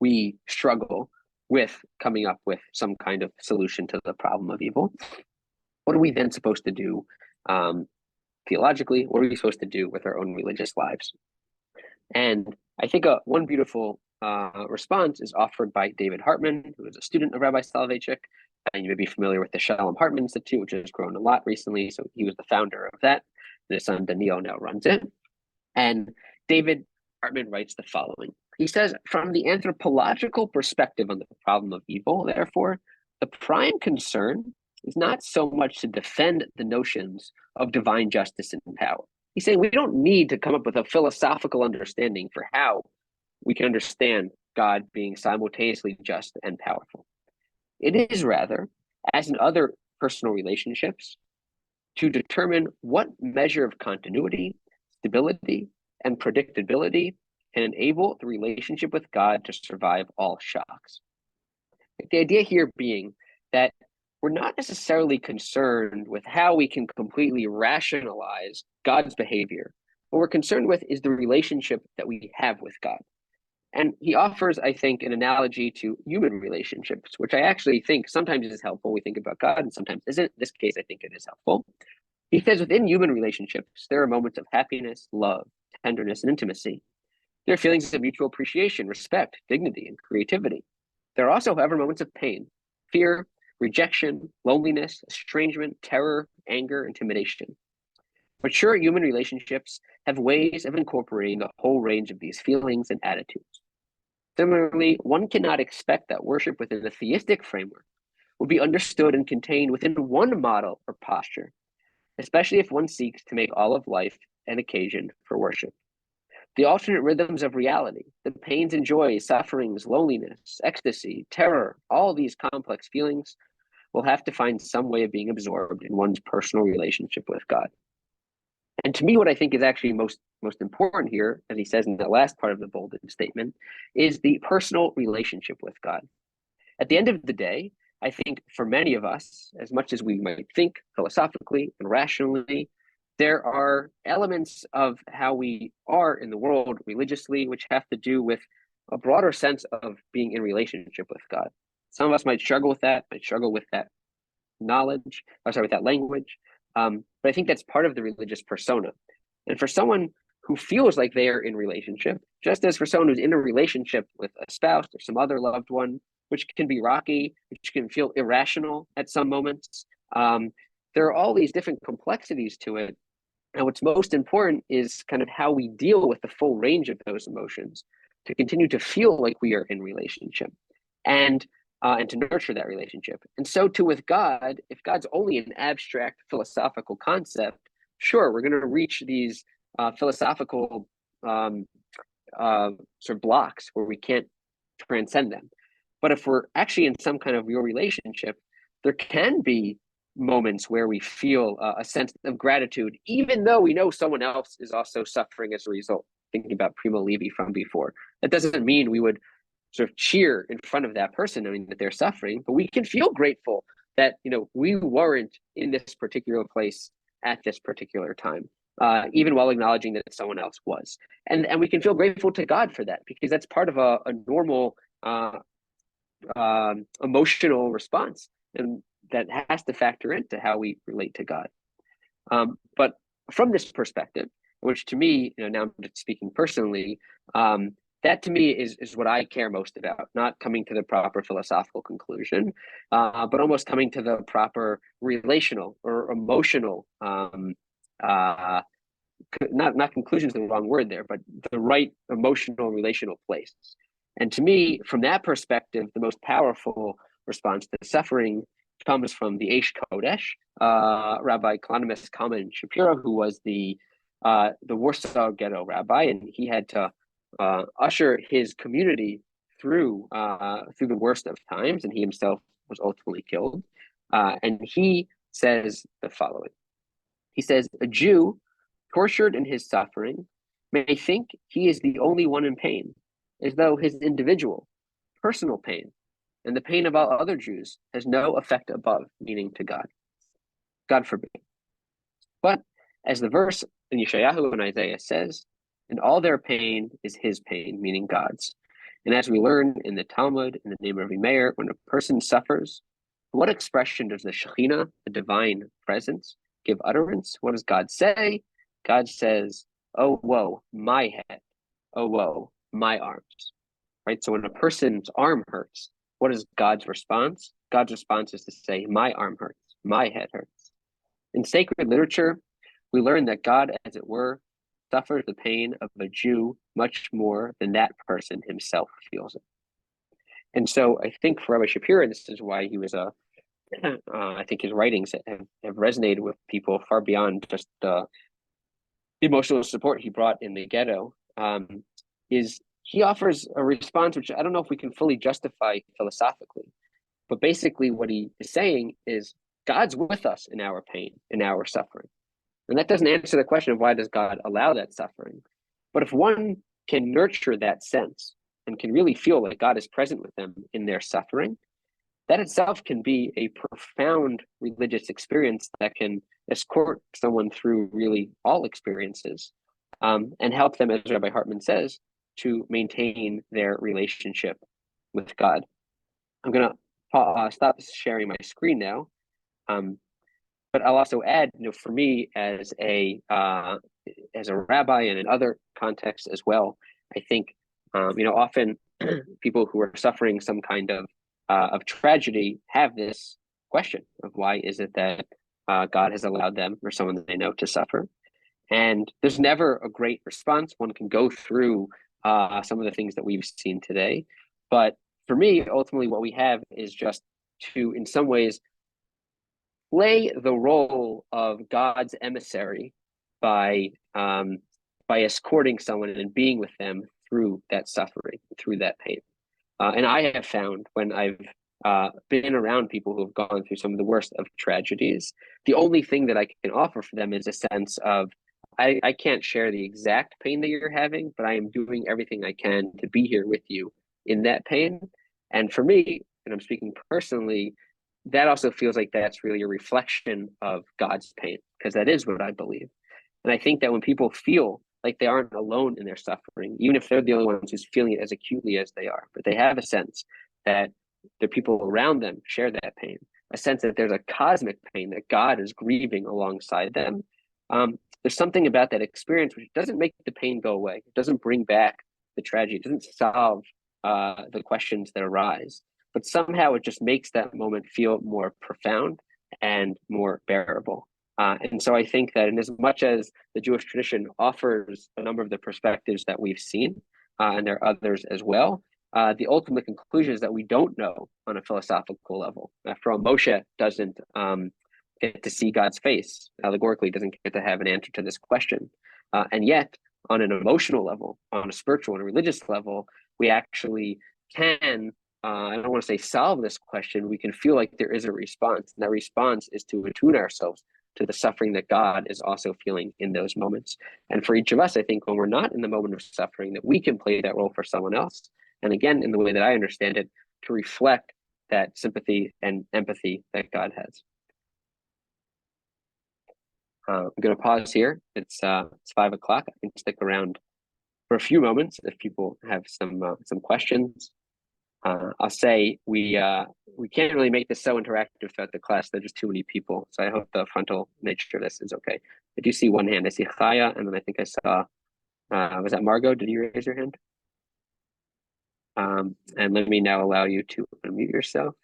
we struggle with coming up with some kind of solution to the problem of evil, what are we then supposed to do theologically? What are we supposed to do with our own religious lives? And I think one beautiful response is offered by David Hartman, who is a student of Rabbi Soloveitchik. And you may be familiar with the Shalom Hartman Institute, which has grown a lot recently. So he was the founder of that. His son Daniel now runs it. And David Hartman writes the following. He says, from the anthropological perspective on the problem of evil, therefore, the prime concern is not so much to defend the notions of divine justice and power. He's saying we don't need to come up with a philosophical understanding for how we can understand God being simultaneously just and powerful. It is rather, as in other personal relationships, to determine what measure of continuity, stability, and predictability can enable the relationship with God to survive all shocks. The idea here being that we're not necessarily concerned with how we can completely rationalize God's behavior. What we're concerned with is the relationship that we have with God. And he offers, I think, an analogy to human relationships, which I actually think sometimes is helpful. We think about God and sometimes isn't. In this case, I think it is helpful. He says within human relationships, there are moments of happiness, love, tenderness, and intimacy. There are feelings of mutual appreciation, respect, dignity, and creativity. There are also, however, moments of pain, fear, rejection, loneliness, estrangement, terror, anger, intimidation. Mature human relationships have ways of incorporating the whole range of these feelings and attitudes. Similarly, one cannot expect that worship within a theistic framework will be understood and contained within one model or posture, especially if one seeks to make all of life an occasion for worship. The alternate rhythms of reality, the pains and joys, sufferings, loneliness, ecstasy, terror, all these complex feelings will have to find some way of being absorbed in one's personal relationship with God. And to me, what I think is actually most important here, as he says in the last part of the bolded statement, is the personal relationship with God. At the end of the day, I think for many of us, as much as we might think philosophically and rationally, there are elements of how we are in the world religiously, which have to do with a broader sense of being in relationship with God. Some of us might struggle with that knowledge, with that language. But I think that's part of the religious persona. And for someone who feels like they are in relationship, just as for someone who's in a relationship with a spouse or some other loved one, which can be rocky, which can feel irrational at some moments, there are all these different complexities to it. And what's most important is kind of how we deal with the full range of those emotions to continue to feel like we are in relationship and to nurture that relationship. And so too with God, if God's only an abstract philosophical concept, sure, we're going to reach these philosophical sort of blocks where we can't transcend them. But if we're actually in some kind of real relationship, there can be moments where we feel a sense of gratitude, even though we know someone else is also suffering as a result. Thinking about Primo Levi from before, that doesn't mean we would sort of cheer in front of that person knowing that they're suffering, but we can feel grateful that we weren't in this particular place at this particular time, even while acknowledging that someone else was. And we can feel grateful to God for that, because that's part of a normal emotional response, and that has to factor into how we relate to God. But from this perspective, which to me, now I'm just speaking personally, that to me is what I care most about, not coming to the proper philosophical conclusion, but almost coming to the proper relational or emotional, not conclusion is the wrong word there, but the right emotional relational place. And to me, from that perspective, the most powerful response to suffering comes from the Eish Kodesh, Rabbi Kalanimus Kalman Shapiro, who was the Warsaw Ghetto rabbi, and he had to usher his community through the worst of times, and he himself was ultimately killed. And he says the following. He says, "A Jew tortured in his suffering may think he is the only one in pain, as though his individual, personal pain and the pain of all other Jews has no effect above, meaning to God. God forbid. But as the verse in Yeshayahu and Isaiah says, and all their pain is his pain, meaning God's. And as we learn in the Talmud, in the name of Rabbi Meir, when a person suffers, what expression does the Shekhinah, the divine presence, give utterance? What does God say? God says, "Oh, woe, my head. Oh, woe, my arms." Right? So when a person's arm hurts, what is God's response? God's response is to say, "My arm hurts, my head hurts." In sacred literature, we learn that God, as it were, suffers the pain of a Jew much more than that person himself feels it. And so I think for Rabbi Shapiro, this is why he was I think his writings have resonated with people far beyond just the emotional support he brought in the ghetto, is he offers a response which I don't know if we can fully justify philosophically, but basically what he is saying is God's with us in our pain, in our suffering. And that doesn't answer the question of why does God allow that suffering. But if one can nurture that sense and can really feel like God is present with them in their suffering, that itself can be a profound religious experience that can escort someone through really all experiences, and help them, as Rabbi Hartman says, to maintain their relationship with God. I'm going to stop sharing my screen now. But I'll also add, for me as a rabbi and in other contexts as well, I think, often people who are suffering some kind of tragedy have this question of why is it that God has allowed them or someone that they know to suffer. And there's never a great response. One can go through some of the things that we've seen today. But for me, ultimately, what we have is just to, in some ways, play the role of God's emissary by escorting someone and being with them through that suffering, through that pain. And I have found when I've been around people who have gone through some of the worst of tragedies, the only thing that I can offer for them is a sense of, I can't share the exact pain that you're having, but I am doing everything I can to be here with you in that pain. And for me, and I'm speaking personally, that also feels like that's really a reflection of God's pain, because that is what I believe. And I think that when people feel like they aren't alone in their suffering, even if they're the only ones who's feeling it as acutely as they are, but they have a sense that the people around them share that pain, a sense that there's a cosmic pain that God is grieving alongside them. There's something about that experience which doesn't make the pain go away. It doesn't bring back the tragedy. It doesn't solve the questions that arise, but somehow it just makes that moment feel more profound and more bearable. And so I think that in as much as the Jewish tradition offers a number of the perspectives that we've seen, and there are others as well, the ultimate conclusion is that we don't know on a philosophical level. After all, Moshe doesn't get to see God's face, allegorically doesn't get to have an answer to this question. And yet, on an emotional level, on a spiritual and a religious level, we actually can, I don't want to say solve this question, we can feel like there is a response. And that response is to attune ourselves to the suffering that God is also feeling in those moments. And for each of us, I think when we're not in the moment of suffering, that we can play that role for someone else. And again, in the way that I understand it, to reflect that sympathy and empathy that God has. I'm going to pause here. It's 5 o'clock. I can stick around for a few moments if people have some questions. I'll say we can't really make this so interactive throughout the class. There's just too many people. So I hope the frontal nature of this is okay. I do see one hand. I see Chaya, and then I think I saw, was that Margot? Did you raise your hand? And let me now allow you to unmute yourself.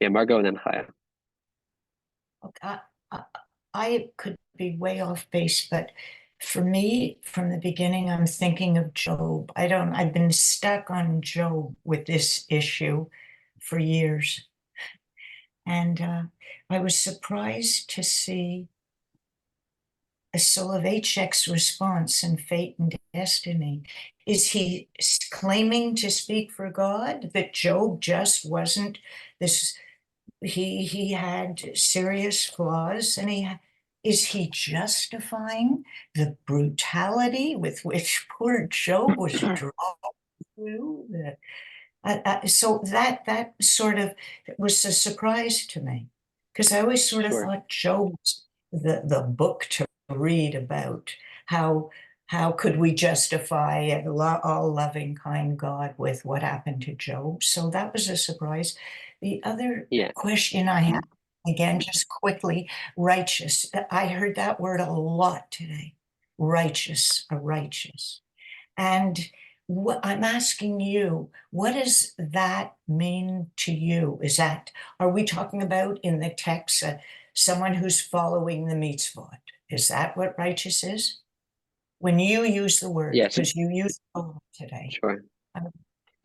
Yeah, Margot and then Chaya. Okay. I could be way off base, but for me, from the beginning, I'm thinking of Job. I've been stuck on Job with this issue for years. And I was surprised to see Soloveitchik's response in Fate and Destiny. Is he claiming to speak for God, that Job just wasn't this, he had serious flaws, and is he justifying the brutality with which poor Job was drawn through? So that sort of was a surprise to me, because I always sort of thought Job was the book to read about how could we justify an all loving, kind God with what happened to Job. So that was a surprise. The other question I have, again, just quickly, righteous. I heard that word a lot today. Righteous, a righteous. And I'm asking you, what does that mean to you? Are we talking about in the text someone who's following the mitzvot? Is that what righteous is? When you use the word, because you used it today. Sure.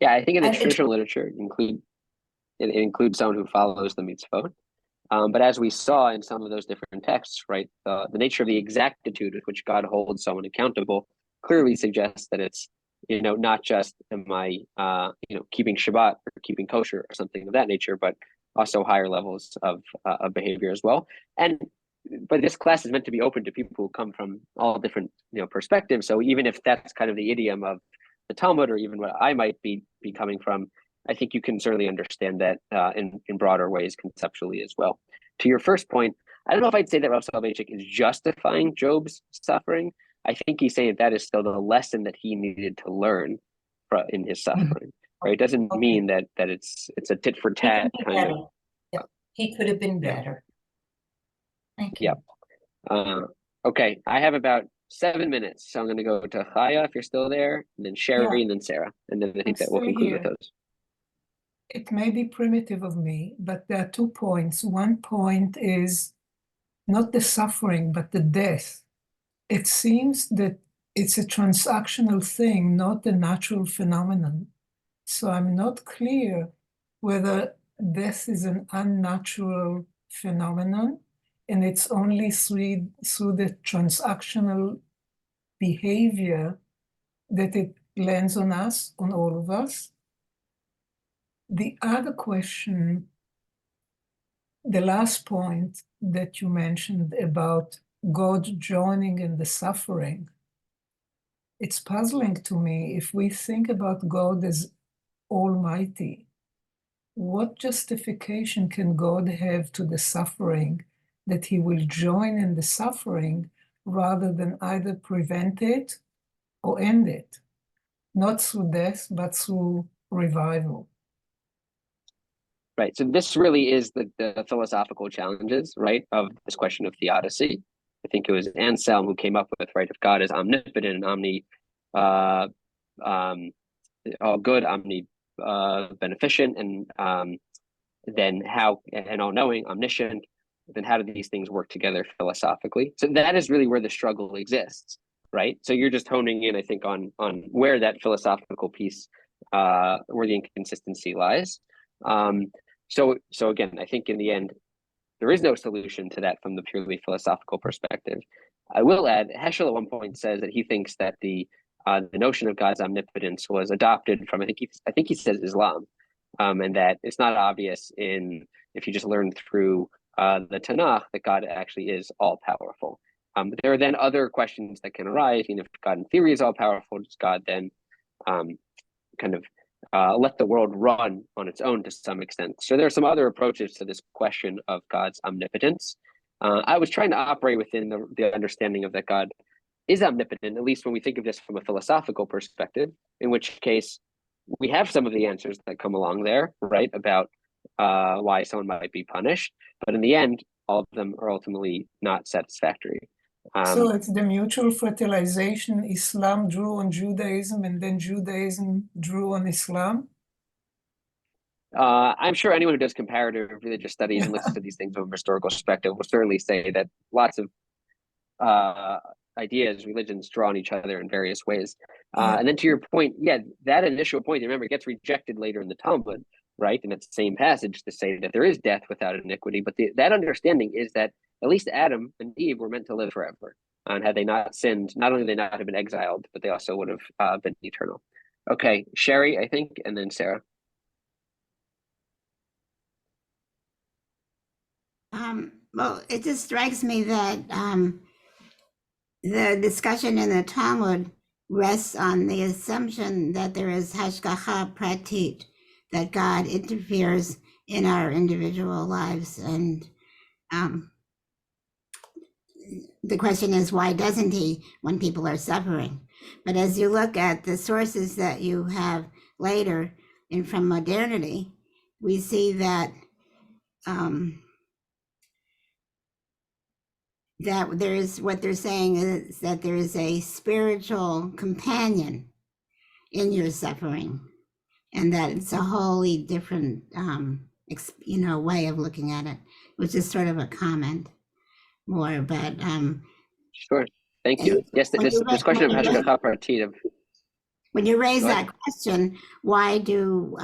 Yeah, I think in the traditional literature, it includes someone who follows the mitzvot. But as we saw in some of those different texts, right, the nature of the exactitude with which God holds someone accountable clearly suggests that it's, not just am I, keeping Shabbat or keeping kosher or something of that nature, but also higher levels of behavior as well. But this class is meant to be open to people who come from all different, perspectives. So even if that's kind of the idiom of the Talmud, or even what I might be coming from, I think you can certainly understand that in broader ways conceptually as well. To your first point, I don't know if I'd say that Rav Soloveitchik is justifying Job's suffering. I think he's saying that is still the lesson that he needed to learn in his suffering. Right? It doesn't mean that it's a tit for tat kind of. Yeah. He could have been better. Thank you. Yeah. Okay, I have about 7 minutes, so I'm going to go to Chaya if you're still there, and then Sherry, and then Sarah, and then I think that we'll conclude with those. It may be primitive of me, but there are 2 points. One point is not the suffering, but the death. it seems that it's a transactional thing, not a natural phenomenon. So I'm not clear whether death is an unnatural phenomenon and it's only through the transactional behavior that it lands on us, on all of us. The other question, the last point that you mentioned about God joining in the suffering, it's puzzling to me. If we think about God as almighty, what justification can God have to the suffering that he will join in the suffering rather than either prevent it or end it? Not through death, but through revival. Right. So this really is the philosophical challenges, right, of this question of theodicy. I think it was Anselm who came up with, right, if God is omnipotent and all good, beneficent, and then how, and all knowing, omniscient, then how do these things work together philosophically? So that is really where the struggle exists, right? So you're just honing in, I think, on where that philosophical piece, where the inconsistency lies. So again, I think in the end, there is no solution to that from the purely philosophical perspective. I will add, Heschel at one point says that he thinks that the notion of God's omnipotence was adopted from, I think he says Islam, and that it's not obvious if you just learn through the Tanakh that God actually is all powerful. But there are then other questions that can arise. If God in theory is all powerful, does God then kind of let the world run on its own to some extent? So there are some other approaches to this question of God's omnipotence. I was trying to operate within the understanding of that God is omnipotent, at least when we think of this from a philosophical perspective, in which case we have some of the answers that come along there, right, about why someone might be punished. But in the end, all of them are ultimately not satisfactory. So it's the mutual fertilization. Islam drew on Judaism, and then Judaism drew on Islam. I'm sure anyone who does comparative religious studies and looks at these things from a historical perspective will certainly say that lots of ideas, religions draw on each other in various ways. And then to your point, that initial point, remember, it gets rejected later in the Talmud, right? In that same passage to say that there is death without iniquity. But that understanding is that at least Adam and Eve were meant to live forever. And had they not sinned, not only would they not have been exiled, but they also would have been eternal. Okay, Sherry, I think, and then Sarah. Well, it just strikes me that the discussion in the Talmud rests on the assumption that there is hashgacha pratit, that God interferes in our individual lives. And the question is, why doesn't he when people are suffering? But as you look at the sources that you have later and from modernity, we see that that there is, what they're saying is that there is a spiritual companion in your suffering, and that it's a wholly different way of looking at it, which is sort of a comment more, but Sure, thank you. Yes, this question of hashgacha pratit of, when you raise that question, why do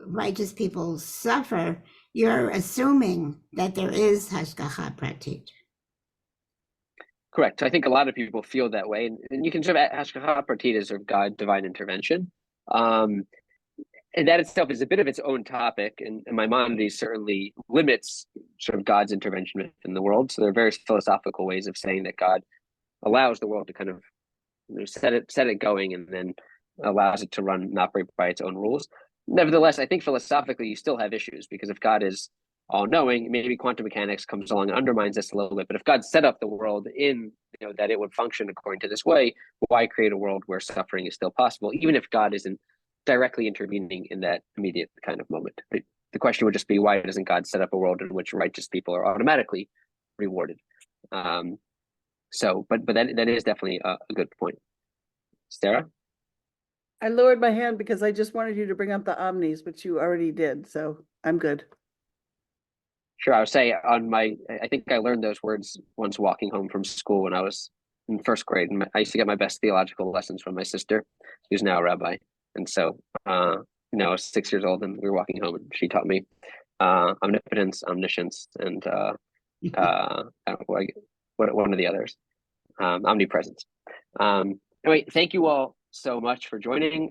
righteous people suffer? You're assuming that there is hashgacha pratit. Correct. I think a lot of people feel that way, and you can sort of hashgacha pratit as sort of God divine intervention, and that itself is a bit of its own topic. And Maimonides certainly limits sort of God's intervention within the world. So there are various philosophical ways of saying that God allows the world to kind of set it going, and then allows it to run and operate by its own rules. Nevertheless, I think philosophically you still have issues, because if God is all-knowing, maybe quantum mechanics comes along and undermines this a little bit. But if God set up the world in, that it would function according to this way, why create a world where suffering is still possible, even if God isn't directly intervening in that immediate kind of moment? The question would just be, why doesn't God set up a world in which righteous people are automatically rewarded? But that is definitely a good point. Sarah? I lowered my hand because I just wanted you to bring up the omnis, which you already did, so I'm good. Sure. I would say I think I learned those words once walking home from school when I was in first grade. And I used to get my best theological lessons from my sister, who's now a rabbi. And so, I was 6 years old and we were walking home and she taught me omnipotence, omniscience, and I don't know what one of the others, omnipresence. Anyway, thank you all so much for joining.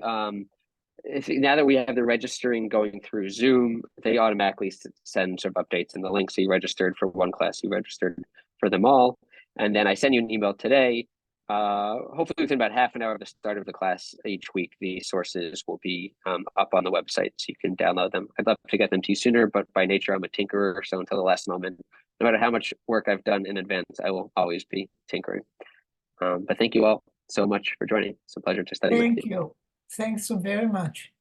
Now that we have the registering going through Zoom, they automatically send sort of updates in the link. So you registered for one class, you registered for them all. And then I send you an email today. Hopefully within about half an hour of the start of the class each week, the sources will be up on the website so you can download them. I'd love to get them to you sooner, but by nature, I'm a tinkerer. So until the last moment, no matter how much work I've done in advance, I will always be tinkering. But thank you all so much for joining. It's a pleasure to study with you. Thank you. Thanks so very much.